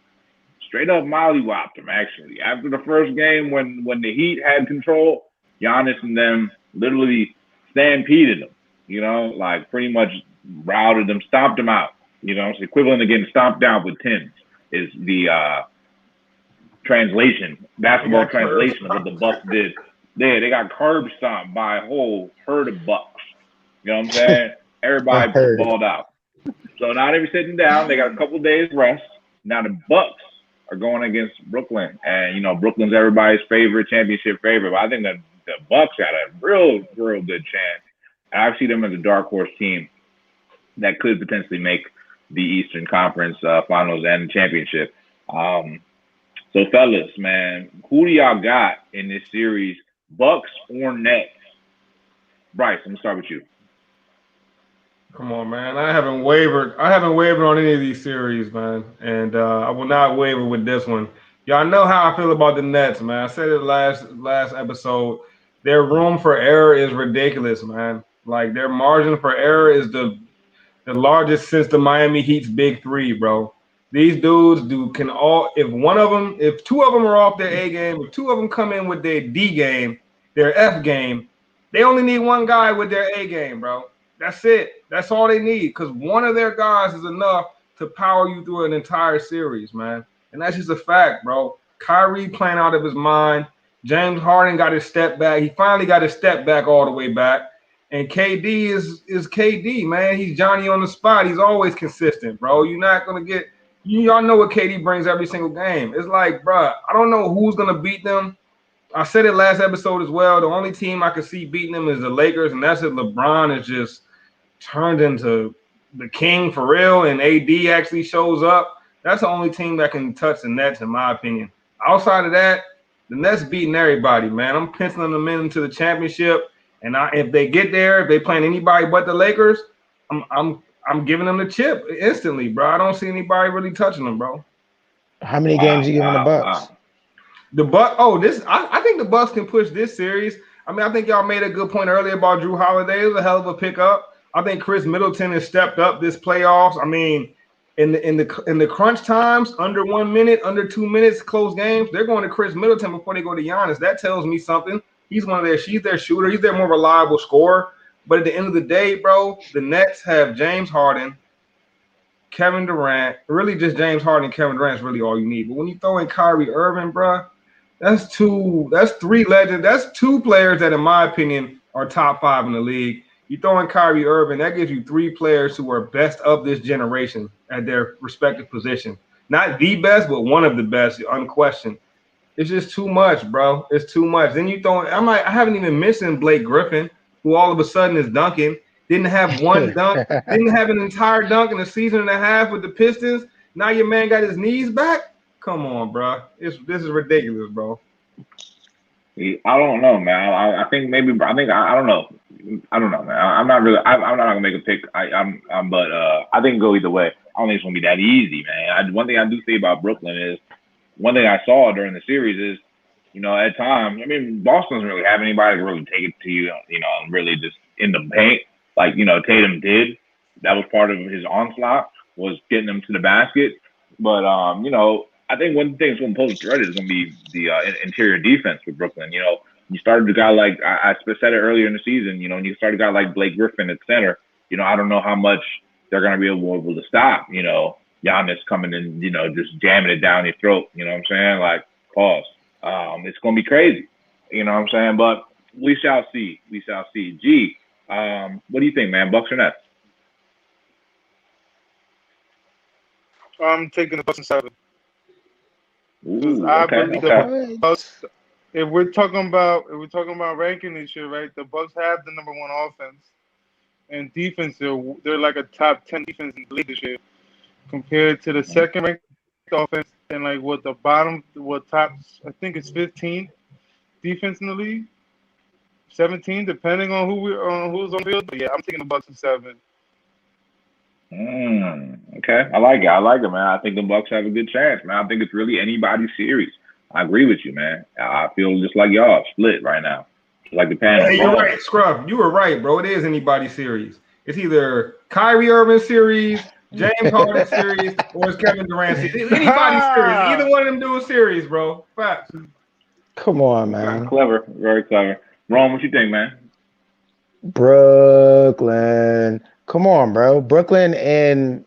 straight up mollywopped them. Actually, after the first game, when the Heat had control, Giannis and them literally stampeded them. You know, like pretty much routed them, stomped them out. You know, it's equivalent to getting stomped out with Tims is the basketball translation of what the Bucks did. They got curb stomped by a whole herd of Bucks. You know what I'm saying? Everybody balled out. So now they're sitting down. They got a couple days rest. Now the Bucks are going against Brooklyn, and you know Brooklyn's everybody's favorite championship favorite. But I think that the Bucks got a real good chance. And I see them as a dark horse team that could potentially make the Eastern Conference Finals and championship. So fellas, man, who do y'all got in this series? Bucks or Nets? Bryce, I'm gonna start with you. Come on, man. I haven't wavered on any of these series, man. And I will not waver with this one. Y'all know how I feel about the Nets, man. I said it last episode. Their room for error is ridiculous, man. Like their margin for error is the largest since the Miami Heat's big three, bro. These dudes if two of them are off their A game, if two of them come in with their D game, their F game, they only need one guy with their A game, bro. That's it. That's all they need because one of their guys is enough to power you through an entire series, man. And that's just a fact, bro. Kyrie playing out of his mind. James Harden got his step back. He finally got his step back all the way back. And KD is KD, man. He's Johnny on the spot. He's always consistent, bro. You're not going to get – y'all know what KD brings every single game. It's like, bro, I don't know who's going to beat them. I said it last episode as well. The only team I could see beating them is the Lakers, and that's if LeBron is just turned into the king for real and AD actually shows up. That's the only team that can touch the Nets, in my opinion. Outside of that, the Nets beating everybody, man. I'm penciling them into the championship. And if they get there, if they playing anybody but the Lakers, I'm giving them the chip instantly, bro. I don't see anybody really touching them, bro. How many games you giving the Bucks? I think the Bucks can push this series. I mean, I think y'all made a good point earlier about Drew Holiday. It was a hell of a pickup. I think Chris Middleton has stepped up this playoffs. I mean, in the crunch times, under 1 minute, under 2 minutes, close games, they're going to Chris Middleton before they go to Giannis. That tells me something. She's their shooter. He's their more reliable scorer. But at the end of the day, bro, the Nets have James Harden, Kevin Durant. Really, just James Harden and Kevin Durant is really all you need. But when you throw in Kyrie Irving, bro, that's three legends. That's two players that, in my opinion, are top 5 in the league. You throw in Kyrie Irving, that gives you 3 players who are best of this generation at their respective position. Not the best, but one of the best, unquestioned. It's just too much, bro. It's too much. Then you throw. I haven't even mentioned Blake Griffin, who all of a sudden is dunking. Didn't have one dunk. Didn't have an entire dunk in a season and a half with the Pistons. Now your man got his knees back. Come on, bro. This is ridiculous, bro. I don't know, man. I don't know. I don't know, man. I'm not gonna make a pick. But I think go either way. I don't think it's gonna be that easy, man. One thing I do say about Brooklyn is. One thing I saw during the series is, at times, I mean, Boston doesn't really have anybody to really take it to you, and really just in the paint, like, Tatum did. That was part of his onslaught, was getting them to the basket. But, I think one thing that's going to pose a threat is going to be the interior defense with Brooklyn. You started a guy like I said it earlier in the season. You know, when you started a guy like Blake Griffin at center, you know, I don't know how much they're going to be able to stop. You know, Giannis coming in, you know, just jamming it down your throat. You know what I'm saying? Like, pause. It's going to be crazy. You know what I'm saying? But we shall see. We shall see. G, what do you think, man? Bucks or Nets? I'm taking the Bucks in 7 because Ooh, I okay, believe okay. the Bucks. If we're talking about ranking this year, right? The Bucks have the number one offense and defense. They're like a top 10 defense in the league this year compared to the second ranked offense and like top I think it's 15 defense in the league. 17, depending on who's on the field. But yeah, I'm taking the Bucks in 7. Okay, I like it, man. I think the Bucks have a good chance, man. I think it's really anybody's series. I agree with you, man. I feel just like y'all split right now, just like the panel. Hey, you're right, Scrub. You were right, bro. It is anybody's series. It's either Kyrie Irving series, James Harden series, or it's Kevin Durant series. It's anybody's series. Either one of them do a series, bro. Facts. Come on, man. Clever, very clever. Ron, what you think, man? Brooklyn. Come on, bro. Brooklyn in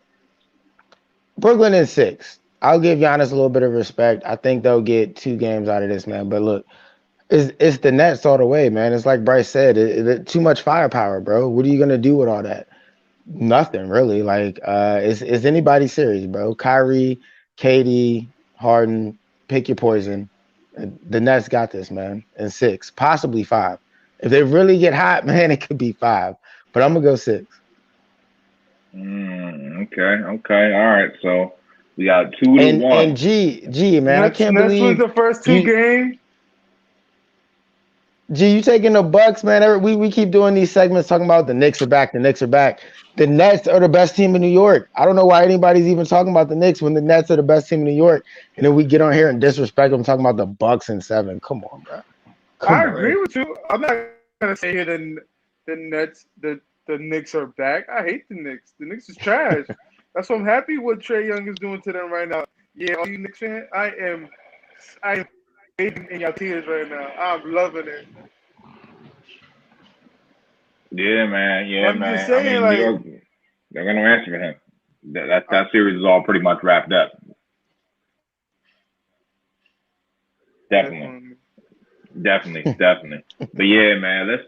6. I'll give Giannis a little bit of respect. I think they'll get 2 games out of this, man. But look, it's the Nets all the way, man. It's like Bryce said, too much firepower, bro. What are you gonna do with all that? Nothing really. Like, it's anybody's series, bro. Kyrie, KD, Harden, pick your poison. The Nets got this, man. In 6, possibly 5. If they really get hot, man, it could be 5. But I'm gonna go 6. Okay. All right. So we got 2-1. And G, man, I can't Nets believe wins the first 2 games. G, you taking the Bucks, man. We keep doing these segments talking about the Knicks are back. The Nets are the best team in New York. I don't know why anybody's even talking about the Knicks when the Nets are the best team in New York. And then we get on here and disrespect them talking about the Bucks in 7. Come on, bro. I agree with you. I'm not gonna say here the Knicks are back. I hate the Knicks. The Knicks is trash. That's why I'm happy what Trae Young is doing to them right now. Yeah, all you Knicks fans, I am bathing in your tears right now. I'm loving it. Yeah, man. I'm just saying, New York, they're gonna answer for him. That series is all pretty much wrapped up. Definitely. But yeah, man, let's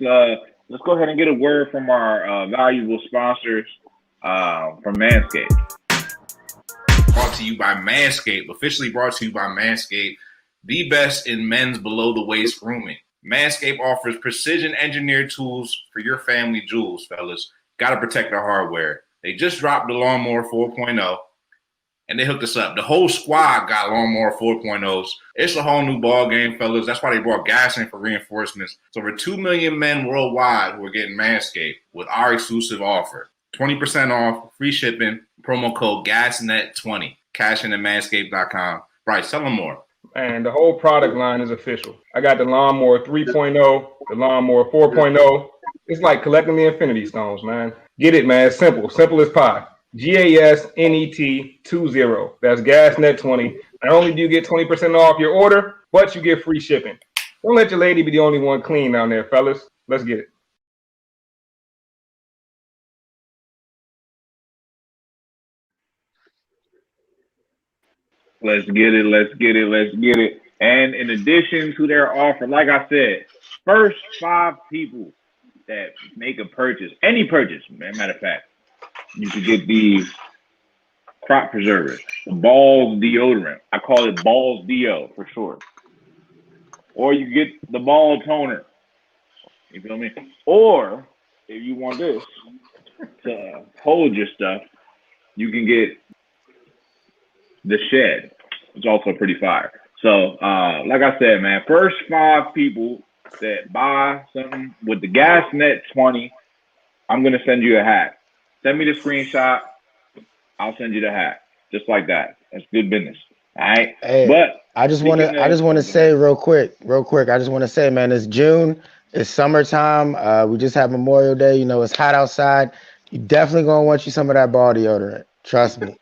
go ahead and get a word from our valuable sponsors from Manscaped. Brought to you by Manscaped. Officially brought to you by Manscaped, the best in men's below the waist grooming. Manscaped offers precision engineered tools for your family jewels, fellas. Got to protect the hardware. They just dropped the Lawnmower 4.0. And they hooked us up. The whole squad got Lawnmower 4.0s. It's a whole new ball game, fellas. That's why they brought gas in for reinforcements. So over 2 million men worldwide who are getting Manscaped with our exclusive offer. 20% off, free shipping, promo code GASNET20. Cash in at manscaped.com. Bryce, tell them more. And the whole product line is official. I got the Lawnmower 3.0, the Lawnmower 4.0. It's like collecting the Infinity Stones, man. Get it, man. It's simple. Simple as pie. GASNET 20. That's GasNet 20. Not only do you get 20% off your order, but you get free shipping. Don't let your lady be the only one clean down there, fellas. Let's get it. Let's get it. And in addition to their offer, like I said, first 5 people that make a purchase, any purchase, matter of fact, you can get the crop preserver, the balls deodorant. I call it balls deo for short. Or you get the ball toner. You feel me? Or if you want this to hold your stuff, you can get the shed. It's also pretty fire. So, like I said, man, first 5 people that buy something with the GasNet 20, I'm gonna send you a hat. Send me the screenshot. I'll send you the hat. Just like that. That's good business. All right. Hey, but I just want to say real quick. I just want to say, man, it's June. It's summertime. We just had Memorial Day. You know, it's hot outside. You definitely gonna want you some of that ball deodorant. Trust me.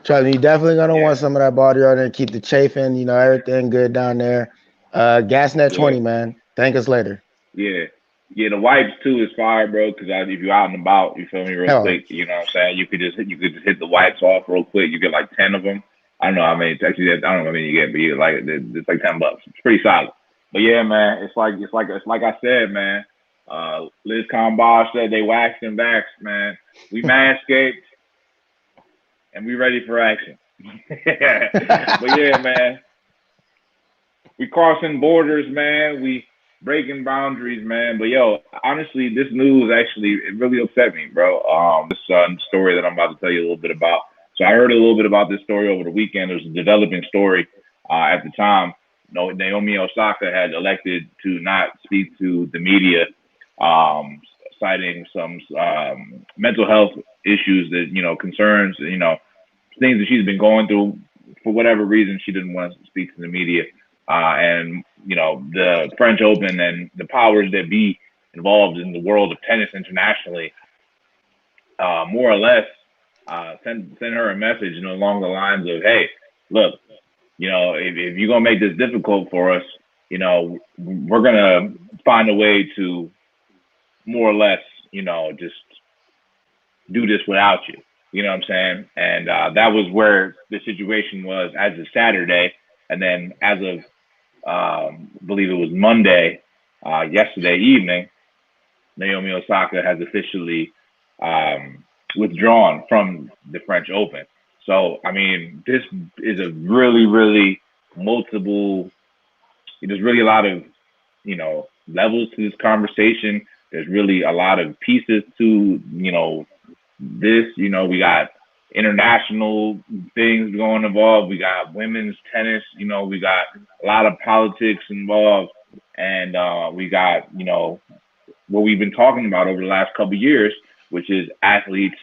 You definitely gonna want some of that ball deodorant. Keep the chafing. You know, everything good down there. GasNet 20, man. Thank us later. Yeah. Yeah, the wipes too is fire, bro. Because if you're out and about, you feel me, real Hell, quick. You know what I'm saying? You could just hit the wipes off real quick. You get like 10 of them. I don't know how many. Actually, I don't know how many you get, but you get like it's like $10. It's pretty solid. But yeah, man, it's like I said, man. Liz Bosch said they waxed and vaxxed, man. We manscaped and we ready for action. But yeah, man, we crossing borders, man. We breaking boundaries, man. But yo, honestly, this news actually it really upset me, bro. This story that I'm about to tell you a little bit about. So I heard a little bit about this story over the weekend. It was a developing story at the time. No, Naomi Osaka had elected to not speak to the media, um, citing some mental health issues that concerns things that she's been going through. For whatever reason, she didn't want to speak to the media. And the French Open and the powers that be involved in the world of tennis internationally, more or less, send her a message, along the lines of, hey, look, if you're gonna make this difficult for us, we're gonna find a way to more or less, just do this without you. You know what I'm saying? And that was where the situation was as of Saturday. And then as of, I believe it was Monday, yesterday evening, Naomi Osaka has officially withdrawn from the French Open. So, I mean, this is a really, really multiple, there's really a lot of, levels to this conversation. There's really a lot of pieces to, this, we got international things going involved. We got women's tennis, we got a lot of politics involved. And we got, what we've been talking about over the last couple of years, which is athletes,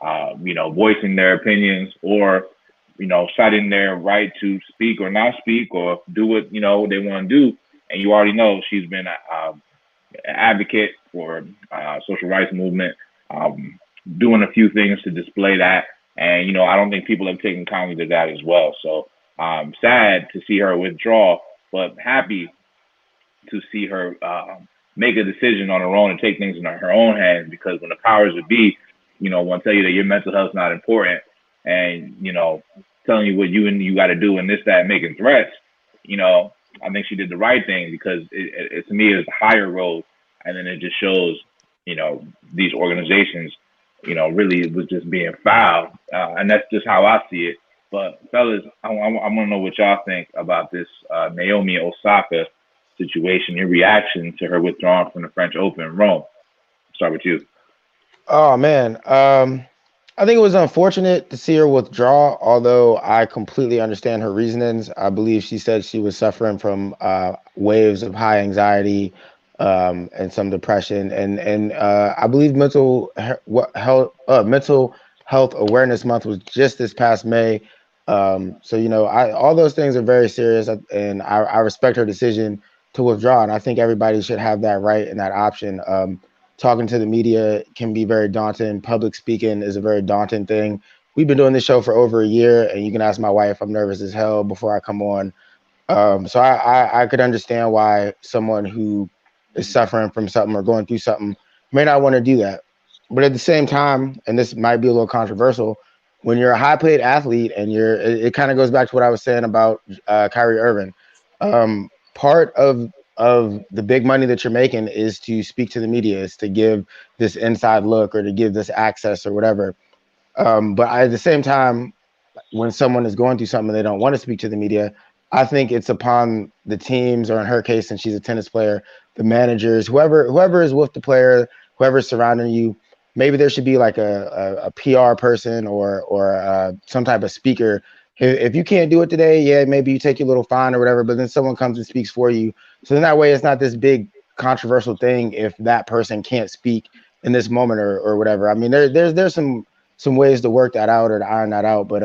voicing their opinions or, citing their right to speak or not speak or do what, they want to do. And you already know she's been an advocate for social rights movement, doing a few things to display that. And, I don't think people have taken kindly to that as well. So sad to see her withdraw, but happy to see her make a decision on her own and take things in her own hands, because when the powers that be, want to tell you that your mental health is not important and, telling you what you got to do and this, that, making threats, I think she did the right thing, because it to me is a higher road. And then it just shows, these organizations, really was just being foul. And that's just how I see it. But fellas, I want to know what y'all think about this Naomi Osaka situation, your reaction to her withdrawing from the French Open in Rome. Start with you. Oh man, I think it was unfortunate to see her withdraw. Although I completely understand her reasonings. I believe she said she was suffering from waves of high anxiety and some depression, and I believe mental health awareness month was just this past May. So all those things are very serious, and I respect her decision to withdraw, and I think everybody should have that right and that option. Talking to the media can be very daunting. Public speaking is a very daunting thing. We've been doing this show for over a year, and you can ask my wife. I'm nervous as hell before I come on. So I could understand why someone who is suffering from something or going through something may not want to do that. But at the same time, and this might be a little controversial, when you're a high paid athlete and it kind of goes back to what I was saying about Kyrie Irving. Part of the big money that you're making is to speak to the media, is to give this inside look or to give this access or whatever. But at the same time, when someone is going through something they don't want to speak to the media, I think it's upon the teams, or in her case, since she's a tennis player, the managers, whoever is with the player, whoever's surrounding you. Maybe there should be like a PR person or some type of speaker. If you can't do it today, yeah, maybe you take your little fine or whatever, but then someone comes and speaks for you. So then that way it's not this big controversial thing if that person can't speak in this moment or whatever. I mean, there's some ways to work that out or to iron that out, but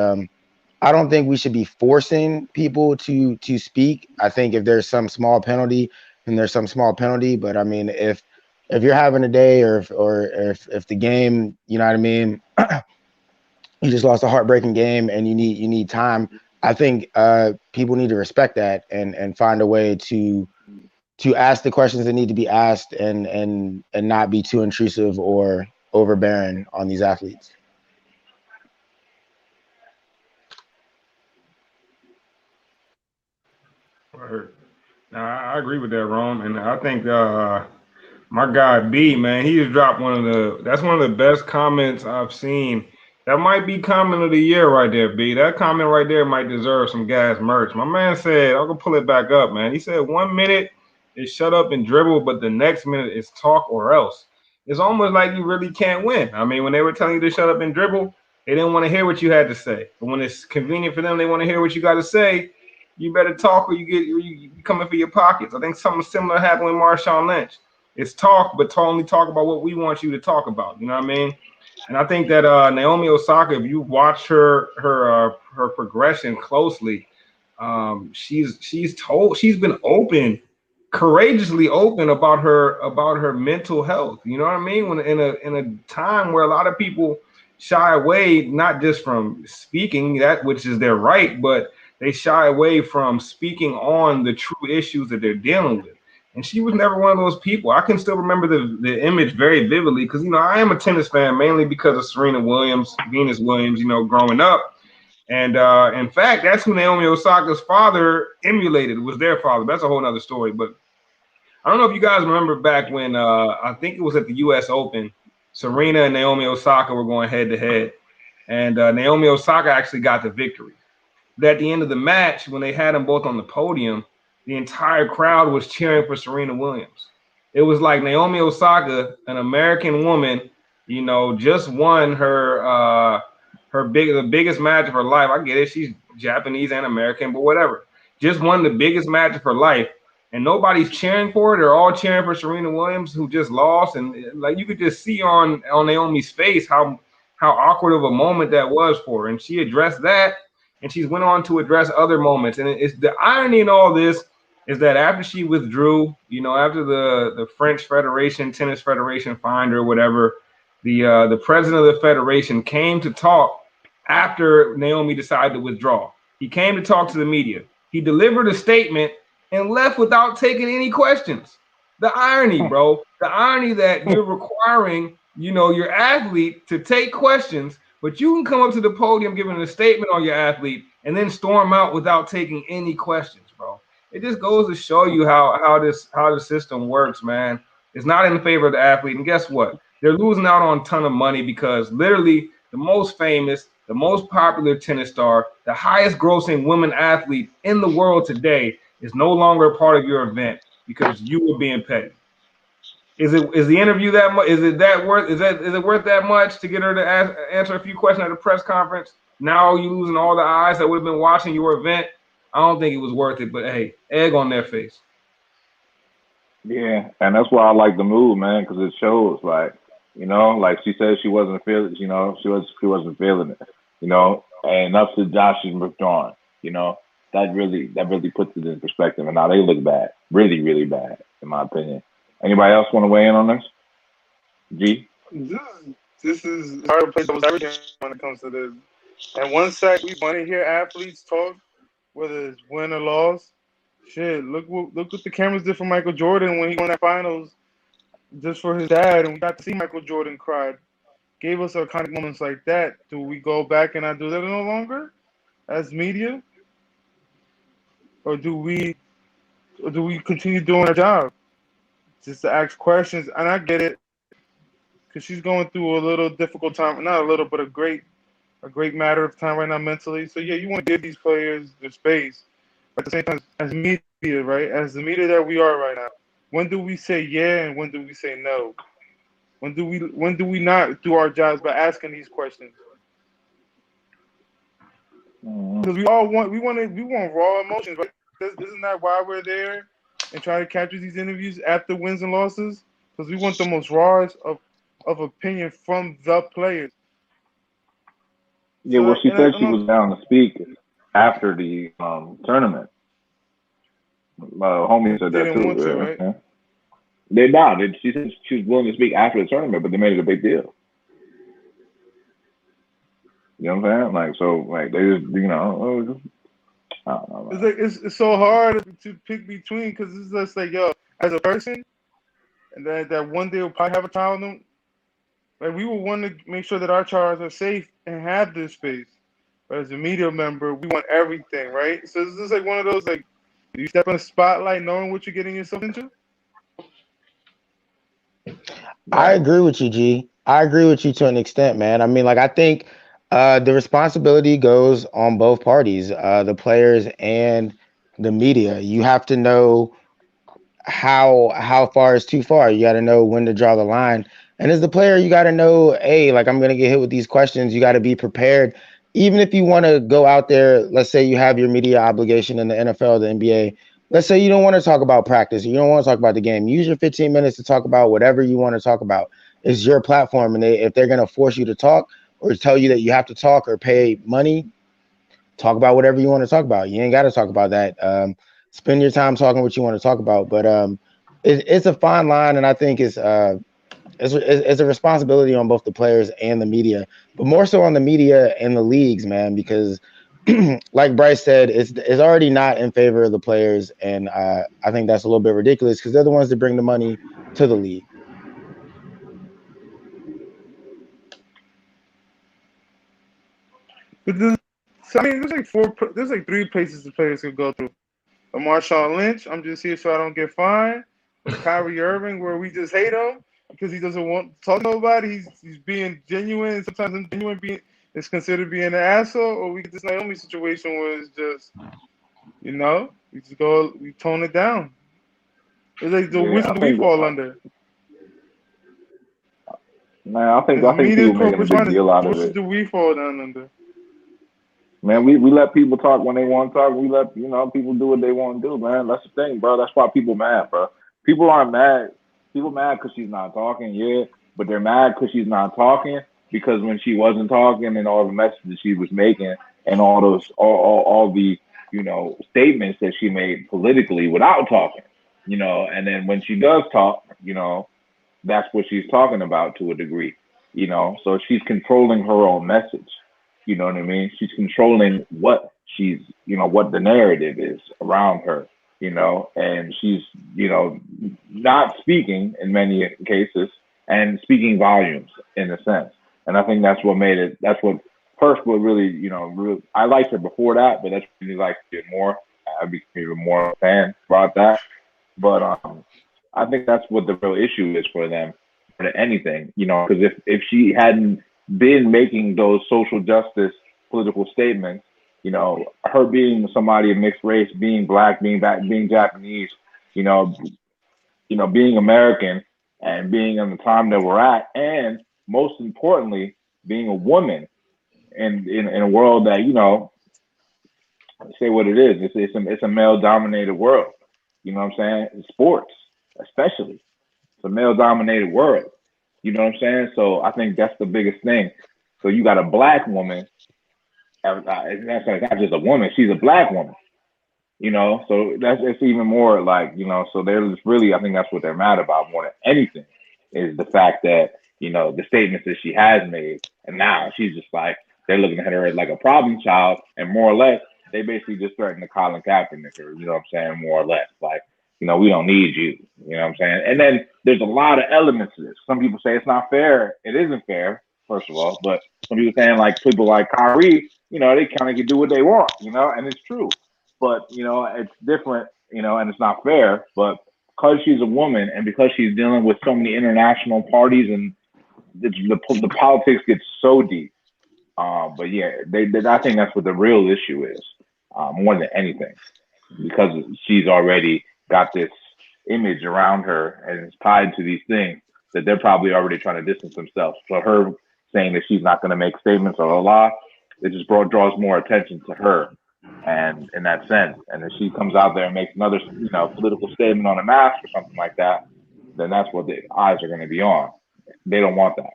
I don't think we should be forcing people to speak. I think if there's some small penalty, then there's some small penalty. But I mean, if you're having a day or if the game, you know what I mean, you just lost a heartbreaking game and you need time. I think people need to respect that and find a way to to ask the questions that need to be asked and not be too intrusive or overbearing on these athletes. Word. Nah, I agree with that, Rome, and I think my guy B, man, he just dropped that's one of the best comments I've seen. That might be comment of the year right there, B. That comment right there might deserve some gas merch. My man said, I'm gonna pull it back up, man. He said 1 minute is shut up and dribble, but the next minute is talk or else. It's almost like you really can't win. I mean, when they were telling you to shut up and dribble, they didn't want to hear what you had to say. But when it's convenient for them, they want to hear what you got to say. You better talk or you coming for your pockets. I think something similar happened with Marshawn Lynch. It's talk, but only talk about what we want you to talk about. You know what I mean? And I think that Naomi Osaka, if you watch her progression closely, she's been open, courageously open about her mental health. You know what I mean? When in a time where a lot of people shy away, not just from speaking that which is their right, but they shy away from speaking on the true issues that they're dealing with. And she was never one of those people. I can still remember the image very vividly because, you know, I am a tennis fan mainly because of Serena Williams, Venus Williams, you know, growing up. And in fact, that's who Naomi Osaka's father emulated, was their father. That's a whole other story. But I don't know if you guys remember back when I think it was at the U.S. Open, Serena and Naomi Osaka were going head to head. And Naomi Osaka actually got the victory. But at the end of the match, when they had them both on the podium, the entire crowd was cheering for Serena Williams. It was like Naomi Osaka, an American woman, you know, just won the biggest match of her life. I get it, she's Japanese and American, but whatever. Just won the biggest match of her life, and nobody's cheering for her. They're all cheering for Serena Williams, who just lost, and like you could just see on Naomi's face how awkward of a moment that was for her. And she addressed that. And she's went on to address other moments. And it's the irony in all this is that after she withdrew, you know, after the French Federation, Tennis Federation fined her or whatever, the president of the federation came to talk after Naomi decided to withdraw. He came to talk to the media. He delivered a statement and left without taking any questions. The irony, bro. The irony that you're requiring, you know, your athlete to take questions, but you can come up to the podium giving a statement on your athlete and then storm out without taking any questions, bro. It just goes to show you how the system works, man. It's not in favor of the athlete. And guess what? They're losing out on a ton of money because literally the most famous, the most popular tennis star, the highest grossing women athlete in the world today is no longer a part of your event because you were being petty. Is the interview that much? Is it worth that much to get her to answer a few questions at a press conference? Now you losing all the eyes that would have been watching your event. I don't think it was worth it. But hey, egg on their face. Yeah, and that's why I like the move, man, because it shows, like, you know, like she said, she wasn't feeling, you know, she wasn't feeling it, you know, and up to Josh's withdrawn, you know, that really puts it in perspective, and now they look bad, really, really bad, in my opinion. Anybody else want to weigh in on this? G? This is hard to play devil's advocate when it comes to this. And one side, we want to hear athletes talk, whether it's win or loss. Shit, look what the cameras did for Michael Jordan when he won that finals just for his dad, and we got to see Michael Jordan cry. Gave us iconic moments like that. Do we go back and not do that no longer as media? Or do we continue doing our job? Just to ask questions, and I get it, because she's going through a little difficult time, not a little, but a great matter of time right now mentally. So yeah, you want to give these players their space, but at the same time, as media, right, as the media that we are right now, when do we say yeah and when do we say no? When do we not do our jobs by asking these questions? Because we want raw emotions, right? Isn't that why we're there and try to capture these interviews after wins and losses? Because we want the most raw of opinion from the players. Yeah, So, well, she said she was down to speak after the tournament. Homie said that didn't too. want to, right? Yeah. They not. She said she was willing to speak after the tournament, but they made it a big deal. You know what I'm saying? Like, so, like, they just, you know, I don't know. It's like it's so hard to pick between because it's just like, yo, as a person, and that one day we'll probably have a child with them. Like we will want to make sure that our childs are safe and have this space. But as a media member, we want everything, right? So this is like one of those like you step in the spotlight knowing what you're getting yourself into. I Right. agree with you, G. I agree with you to an extent, man. I mean, like I think the responsibility goes on both parties, the players and the media. You have to know how far is too far. You got to know when to draw the line. And as the player, you got to know, hey, like I'm gonna get hit with these questions. You got to be prepared. Even if you want to go out there, let's say you have your media obligation in the NFL, the NBA. Let's say you don't want to talk about practice, you don't want to talk about the game. Use your 15 minutes to talk about whatever you want to talk about. It's your platform, and if they're gonna force you to talk or tell you that you have to talk or pay money, talk about whatever you want to talk about. You ain't got to talk about that. Spend your time talking what you want to talk about. But it's a fine line, and I think it's a responsibility on both the players and the media, but more so on the media and the leagues, man, because like Bryce said, it's already not in favor of the players, and I think that's a little bit ridiculous because they're the ones that bring the money to the league. But so, I mean, there's like three places the players could go through. A Marshawn Lynch, I'm just here so I don't get fined. A Kyrie Irving, where we just hate him because he doesn't want to talk to nobody. He's being genuine, and sometimes ingenuine being is considered being an asshole. Or we get this Naomi situation where it's just, we just we tone it down. It's like which Yeah, I one do we think, fall under? man, I As think media people making a big deal correspondents, out of which it. do we fall down under? Man, we let people talk when they want to talk. We let people do what they want to do, man. That's the thing, bro. That's why people mad, bro. People aren't mad. People mad because she's not talking, yeah, but they're mad because she's not talking because when she wasn't talking and all the messages she was making and all those all the statements that she made politically without talking, and then when she does talk, that's what she's talking about to a degree, So she's controlling her own message. You know what I mean? She's controlling what what the narrative is around her, and she's, not speaking in many cases and speaking volumes in a sense. And I think that's what made it, that's what first what really, really, I liked her before that, but that's really liked it more. I became even more a fan about that. But I think that's what the real issue is for them more than anything, because if she hadn't been making those social justice political statements, her being somebody of mixed race, being black, being Japanese, you know, being American and being in the time that we're at, and most importantly, being a woman in a world that, say what it is. It's a male dominated world. You know what I'm saying? Sports, especially. It's a male dominated world. You know what I'm saying? So I think that's the biggest thing. So you got a black woman. That's not just a woman. She's a black woman. So it's even more like, so they're just really, I think that's what they're mad about more than anything is the fact that, the statements that she has made. And now she's just like, they're looking at her as like a problem child. And more or less, they basically just threaten to Colin Kaepernick, or, you know what I'm saying? More or less. Like, we don't need you. You know what I'm saying? And then there's a lot of elements to this. Some people say it's not fair. It isn't fair, first of all. But some people saying like people like Kyrie, they kind of can do what they want, and it's true. But, it's different, and it's not fair. But because she's a woman and because she's dealing with so many international parties and the politics gets so deep. But yeah, I think that's what the real issue is, more than anything, because she's already got this image around her and it's tied to these things that they're probably already trying to distance themselves. So her saying that she's not going to make statements or law, it just draws more attention to her. And in that sense, and if she comes out there and makes another, political statement on a mask or something like that, then that's what the eyes are going to be on. They don't want that.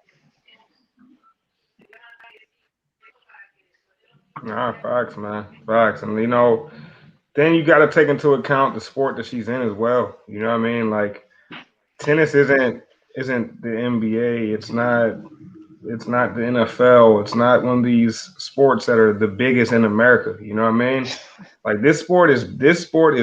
Nah, facts, man. Facts. And then you gotta take into account the sport that she's in as well. You know what I mean? Like tennis isn't the NBA. It's not the NFL. It's not one of these sports that are the biggest in America. You know what I mean? Like this sport is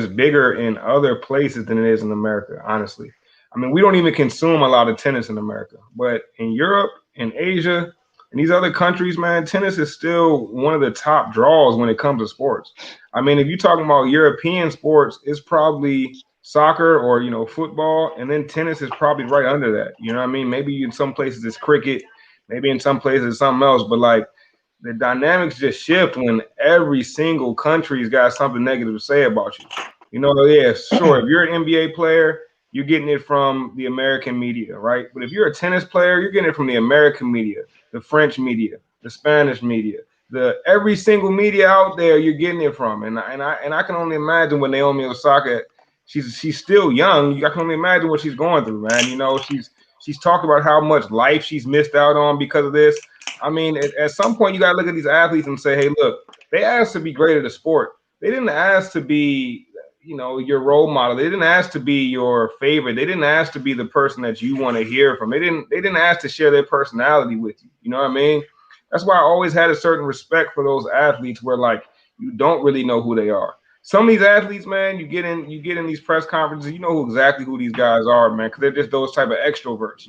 bigger in other places than it is in America, honestly. I mean, we don't even consume a lot of tennis in America, but in Europe, in Asia, and these other countries, man, tennis is still one of the top draws when it comes to sports. I mean, if you're talking about European sports, it's probably soccer or football, and then tennis is probably right under that. You know what I mean? Maybe in some places it's cricket, maybe in some places it's something else, but like the dynamics just shift when every single country's got something negative to say about you. Yeah, sure. If you're an NBA player, you're getting it from the American media, right? But if you're a tennis player, you're getting it from the American media, the French media, the Spanish media, the every single media out there. You're getting it from, and I can only imagine when Naomi Osaka, she's still young. I can only imagine what she's going through, man. She's talked about how much life she's missed out on because of this. I mean, at some point, you got to look at these athletes and say, hey, look, they asked to be great at a sport. They didn't ask to be, your role model. They didn't ask to be your favorite. They didn't ask to be the person that you want to hear from. They didn't ask to share their personality with you. You know what I mean? That's why I always had a certain respect for those athletes where like you don't really know who they are. Some of these athletes, man, you get in these press conferences, you know exactly who these guys are, man, because they're just those type of extroverts.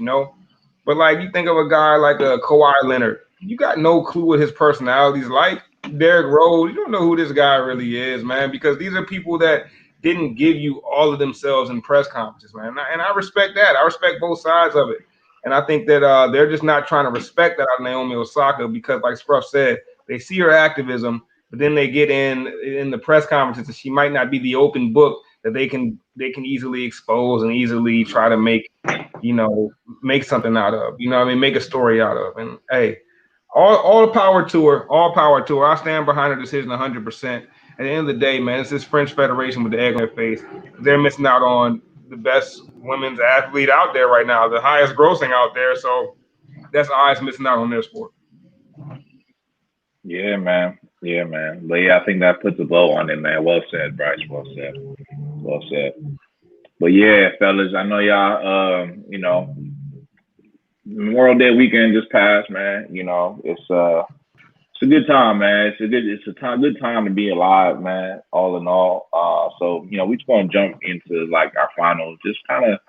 But like you think of a guy like a Kawhi Leonard, you got no clue what his personality is like. Derrick Rose, you don't know who this guy really is, man, because these are people that didn't give you all of themselves in press conferences, man. And I respect that. I respect both sides of it. And I think that they're just not trying to respect that out of Naomi Osaka because, like Scruff said, they see her activism, but then they get in the press conferences and she might not be the open book that they can easily expose and easily try to make something out of. I mean, make a story out of. And hey, all power to her. All power to her. I stand behind her decision 100%. At the end of the day, man, it's this French Federation with the egg on their face. They're missing out on the best women's athlete out there right now, the highest grossing out there. So that's eyes missing out on their sport. Yeah, man. Yeah, man. But yeah, I think that puts a bow on it, man. Well said, Bryce. Well said. Well said. But yeah, fellas, I know y'all. Memorial Day weekend just passed, man. It's a good time, man. Good time to be alive, man. All in all, so we just gonna jump into like our finals, just kind of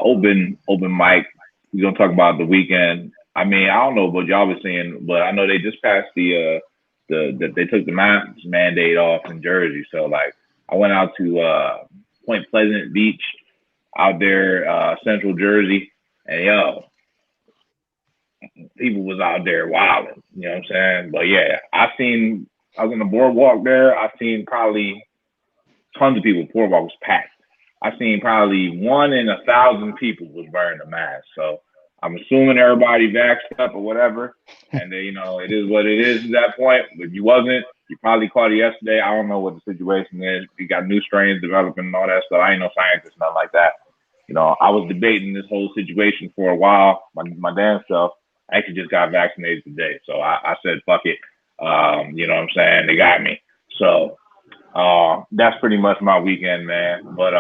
open mic. We're gonna talk about the weekend. I mean, I don't know what y'all was saying, but I know they just passed they took the mask mandate off in Jersey. So like, I went out to Point Pleasant Beach out there, Central Jersey, and people was out there wilding, you know what I'm saying? But yeah, I was on the boardwalk there. I seen probably tons of people. Boardwalk was packed. I seen probably 1 in 1,000 people was wearing a mask. So I'm assuming everybody vaxxed up or whatever. And then, it is what it is at that point. But if you wasn't, you probably caught it yesterday. I don't know what the situation is. We got new strains developing and all that stuff. I ain't no scientist, nothing like that. I was debating this whole situation for a while, my damn self. I actually just got vaccinated today. So I said, fuck it. You know what I'm saying? They got me. So that's pretty much my weekend, man. But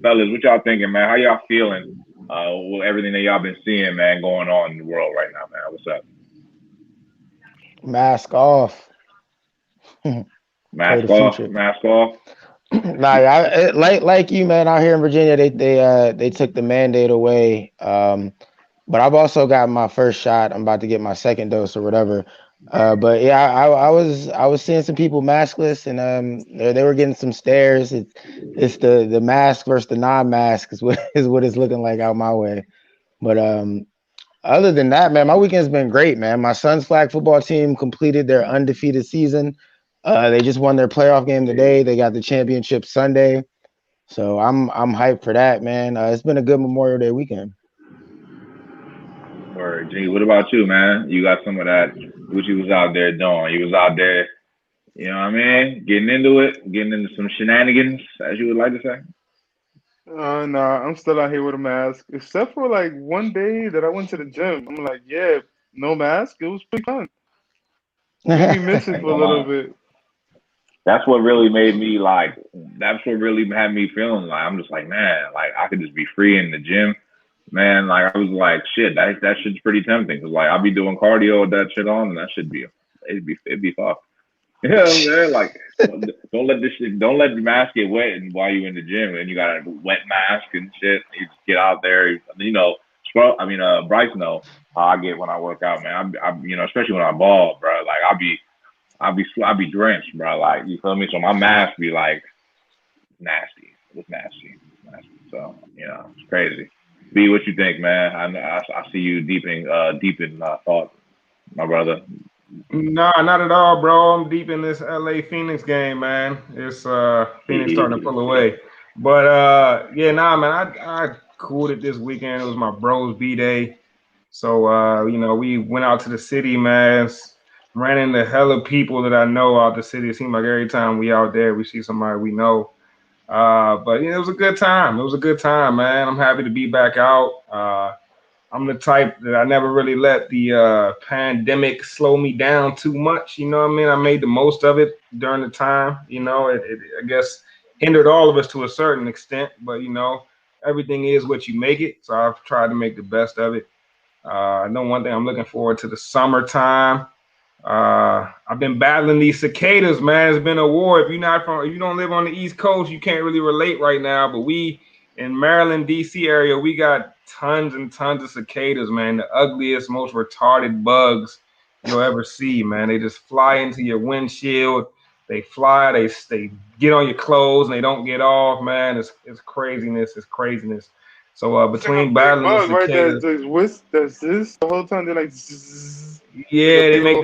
fellas, what y'all thinking, man? How y'all feeling with everything that y'all been seeing, man, going on in the world right now, man? What's up? Mask off. Mask off. Mask off. Nah, like you, man. Out here in Virginia, they took the mandate away. But I've also got my first shot. I'm about to get my second dose or whatever. But yeah, I was seeing some people maskless, and they were getting some stares. It's the mask versus the non-mask is what it's looking like out my way. But other than that, man, my weekend's been great, man. My son's flag football team completed their undefeated season. They just won their playoff game today. They got the championship Sunday. So I'm hyped for that, man. It's been a good Memorial Day weekend. Word. Gee, what about you, man? You got some of that, what you was out there doing. You was out there, you know what I mean? Getting into some shenanigans, as you would like to say. Nah, I'm still out here with a mask, except for like one day that I went to the gym. I'm like, yeah, no mask. It was pretty fun. Made me miss it for a little bit. That's what really made me like. That's what really had me feeling like I'm just like, man, like I could just be free in the gym, man. Like I was like, shit, that shit's pretty tempting because like I'll be doing cardio with that shit on, and that should be it'd be fun. You know what I'm saying? Like, don't let the mask get wet and while you're in the gym and you got a wet mask and shit. You just get out there, Bryce know how I get when I work out, man. Especially when I ball, bro. Like, I'll be drenched, bro. Like, you feel me? So my mask be like nasty. It's nasty. So, it's crazy. B, what you think, man? I see you deep in thought, my brother. Nah, not at all, bro. I'm deep in this LA Phoenix game, man. It's Phoenix starting to pull away. But yeah, nah, man, I cooled it this weekend. It was my bros B-Day. So we went out to the city, man. Ran into hella people that I know out the city. It seems like every time we out there, we see somebody we know. But it was a good time. It was a good time, man. I'm happy to be back out. I'm the type that I never really let the pandemic slow me down too much. You know what I mean? I made the most of it during the time. It I guess hindered all of us to a certain extent, but everything is what you make it. So I've tried to make the best of it. I know one thing, I'm looking forward to the summertime. I've been battling these cicadas, man. It's been a war. If you don't live on the East Coast, you can't really relate right now. But we in Maryland, DC area, we got tons and tons of cicadas, man. The ugliest, most retarded bugs you'll ever see, man. They just fly into your windshield. They fly. They get on your clothes and they don't get off, man. It's craziness. It's craziness. So between battling the cicadas, right? There's this the whole time. They're like, zzz, yeah, they make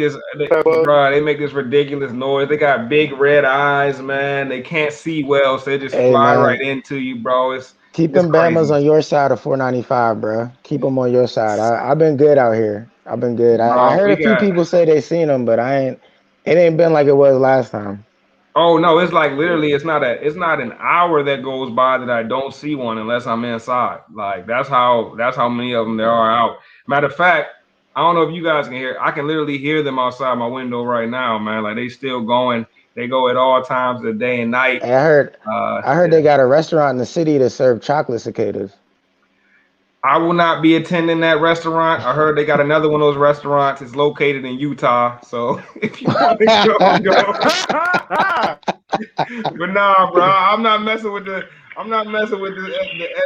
this ridiculous noise. They got big red eyes, man. They can't see well, so they just Hey fly right man, into you, bro. keep It's them Bama's crazy. on your side of 495, bro. Keep them on your side. I've been good out here. I've been good. I Bro, heard we a few got people say they seen them, but I ain't. It ain't been like it was last time. Oh no, it's like literally it's not an hour that goes by that I don't see one unless I'm inside. Like that's how many of them there are out. Matter of fact, I don't know if you guys can hear. I can literally hear them outside my window right now, man. Like they still going. They go at all times of the day and night. Hey, I heard Yeah. they got a restaurant in the city that serve chocolate cicadas. I will not be attending that restaurant. I heard they got another one of those restaurants. It's located in Utah. So if you want to go, go. But nah, bro, I'm not messing with the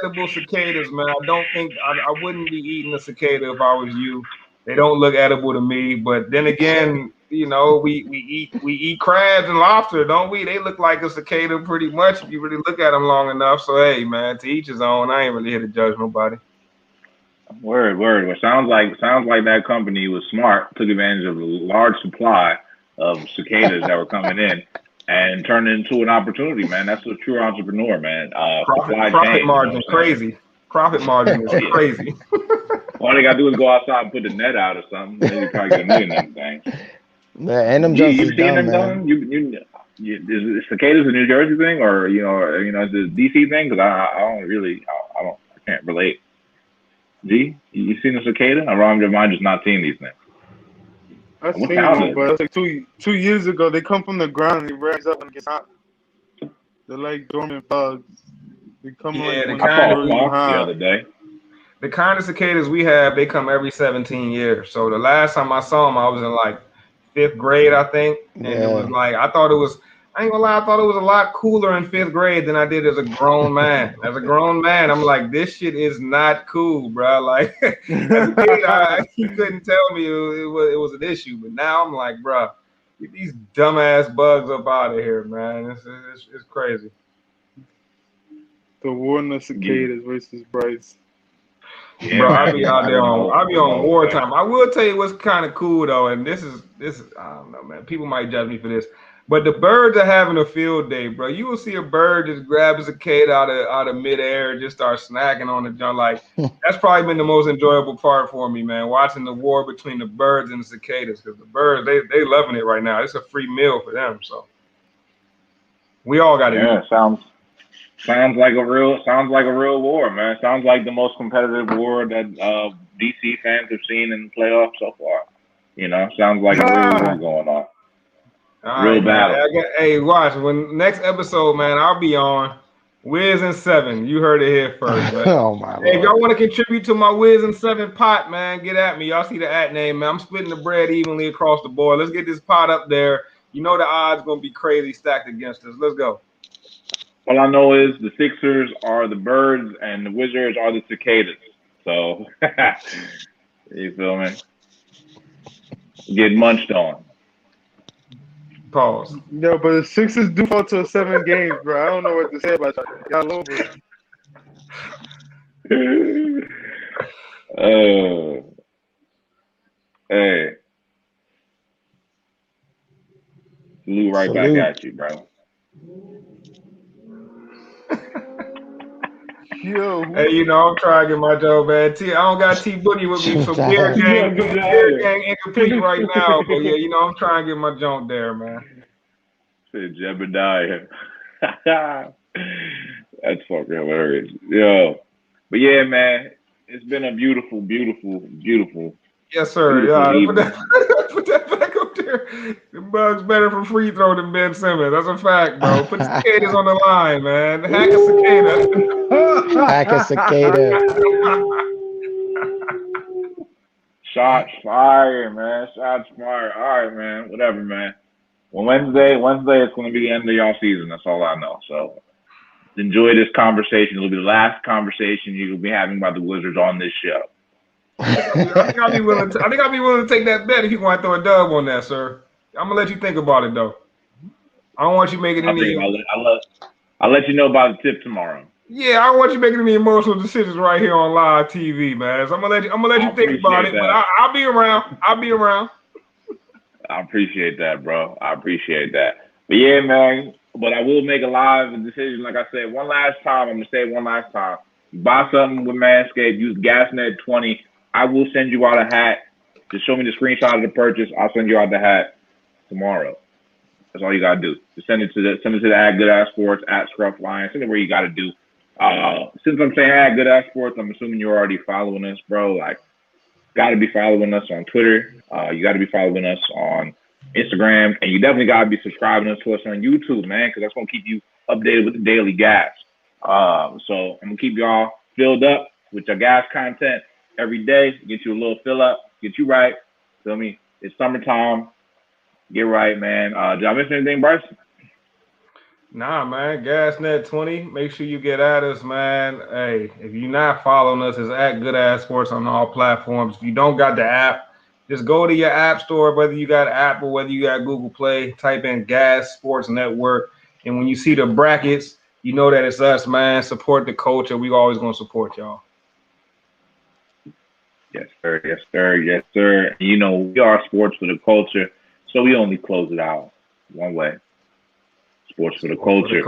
edible cicadas, man. I don't think I wouldn't be eating a cicada if I was you. They don't look edible to me. But then again, we eat crabs and lobster, don't we? They look like a cicada pretty much if you really look at them long enough. So hey, man, to each his own. I ain't really here to judge nobody. Word. Well, sounds like that company was smart, took advantage of a large supply of cicadas that were coming in, and turned it into an opportunity, man. That's a true entrepreneur, man. Supply Profit chain, you know margin what I'm saying? crazy. Profit margin is Oh yeah. crazy. All they gotta do is go outside and put the net out or something. Then you probably get a million of them things. Man, and them jumps You is seen dumb, them man. done? Is cicadas a New Jersey thing or is it a DC thing? Because I don't really I can't relate. G, you seen a cicada? I'm wrong. Mine just not seeing these things. I've What seen town one, is but it? it's like two years ago. They come from the ground. They rise up and it gets hot. They're like dormant bugs. They come Yeah, like the when it's I saw a kind really fox the other hot. day. the kind of cicadas we have, they come every 17 years. So the last time I saw them, I was in like fifth grade, I think, and it was Yeah. like I thought it was. I ain't gonna lie, I thought it was a lot cooler in fifth grade than I did as a grown man. As a grown man, I'm like, this shit is not cool, bro. Like as a kid, you couldn't tell me it was an issue, but now I'm like, bro, get these dumbass bugs up out of here, man. It's crazy. The Warner You, cicadas versus Bryce. yeah, Bro, man. You know, I don't I'll know. be Don't on know what's like. wartime. I will tell you what's kind of cool though, and this is I don't know, man. People might judge me for this, but the birds are having a field day, bro. You will see a bird just grab a cicada out of midair and just start snacking on the junk. Like that's probably been the most enjoyable part for me, man. Watching the war between the birds and the cicadas, because the birds they loving it right now. It's a free meal for them, so we all got to eat. Yeah, sounds like a real war, man. Sounds like the most competitive war that DC fans have seen in the playoffs so far. Sounds like a real war going on, All real right, man. battle. Hey, watch when next episode, man. I'll be on Wiz and Seven. You heard it here first, man. Oh my Hey, if lord. y'all want to contribute to my Wiz and Seven pot, man, get at me. Y'all see the at name, man. I'm splitting the bread evenly across the board. Let's get this pot up there. You know the odds gonna be crazy stacked against us. Let's go. All I know is the Sixers are the birds and the Wizards are the cicadas. So, you feel me? Get munched on. Pause. Yo, but the Sixers do fall to 7 games, bro. I don't know what to say about y'all over. Hey, salute right back Salute. at you, bro. Yo, Hey, you know, I'm trying to get my job, man. I don't got T Boogie with me, so Beer Gang incomplete right now. But yeah, you know, I'm trying to get my jump there, man. Said Jebediah. That's fucking hilarious. Yo. But yeah, man, it's been a beautiful, beautiful, beautiful. Yes, sir. Beautiful Yeah, evening. put that back up there. The Bugs better for free throw than Ben Simmons. That's a fact, bro. Put the cicadas on the line, man. Hack a cicada. Hack a cicada. Shots fired, man. Shots fired. All right, man. Whatever, man. Well, Wednesday is going to be the end of y'all season. That's all I know. So enjoy this conversation. It'll be the last conversation you'll be having about the Wizards on this show. I think I'll be willing to take that bet if you want to throw a dub on that, sir. I'm gonna let you think about it though. I don't want you making any. I'll let you know about the tip tomorrow. Yeah, I don't want you making any emotional decisions right here on live TV, man. So I'm gonna let you think about it. But I'll be around. I'll be around. I appreciate that, bro. I appreciate that. But yeah, man. But I will make a live decision. Like I said, one last time. I'm gonna say it one last time. Buy something with Manscaped. Use GasNet20. I will send you out a hat. Just show me the screenshot of the purchase. I'll send you out the hat tomorrow. That's all you gotta do. Just send it to the @GoodAssSports @ScruffLion. Send it where you gotta do. Since I'm saying @GoodAssSports, I'm assuming you're already following us, bro. Like, gotta be following us on Twitter. You gotta be following us on Instagram, and you definitely gotta be subscribing to us on YouTube, man, because that's gonna keep you updated with the daily gas. So I'm gonna keep y'all filled up with your gas content every day. Get you a little fill up, get you right. Feel me? It's summertime. Get right, man. Did I miss anything, Bryce? Nah, man. GasNet20. Make sure you get at us, man. Hey, if you're not following us, it's @GoodAssSports on all platforms. If you don't got the app, just go to your app store, whether you got Apple, whether you got Google Play, type in Gas Sports Network. And when you see the brackets, you know that it's us, man. Support the culture. We always going to support y'all. Yes, sir. Yes, sir. Yes, sir. You know, we are sports for the culture, so we only close it out one way. Sports for the culture.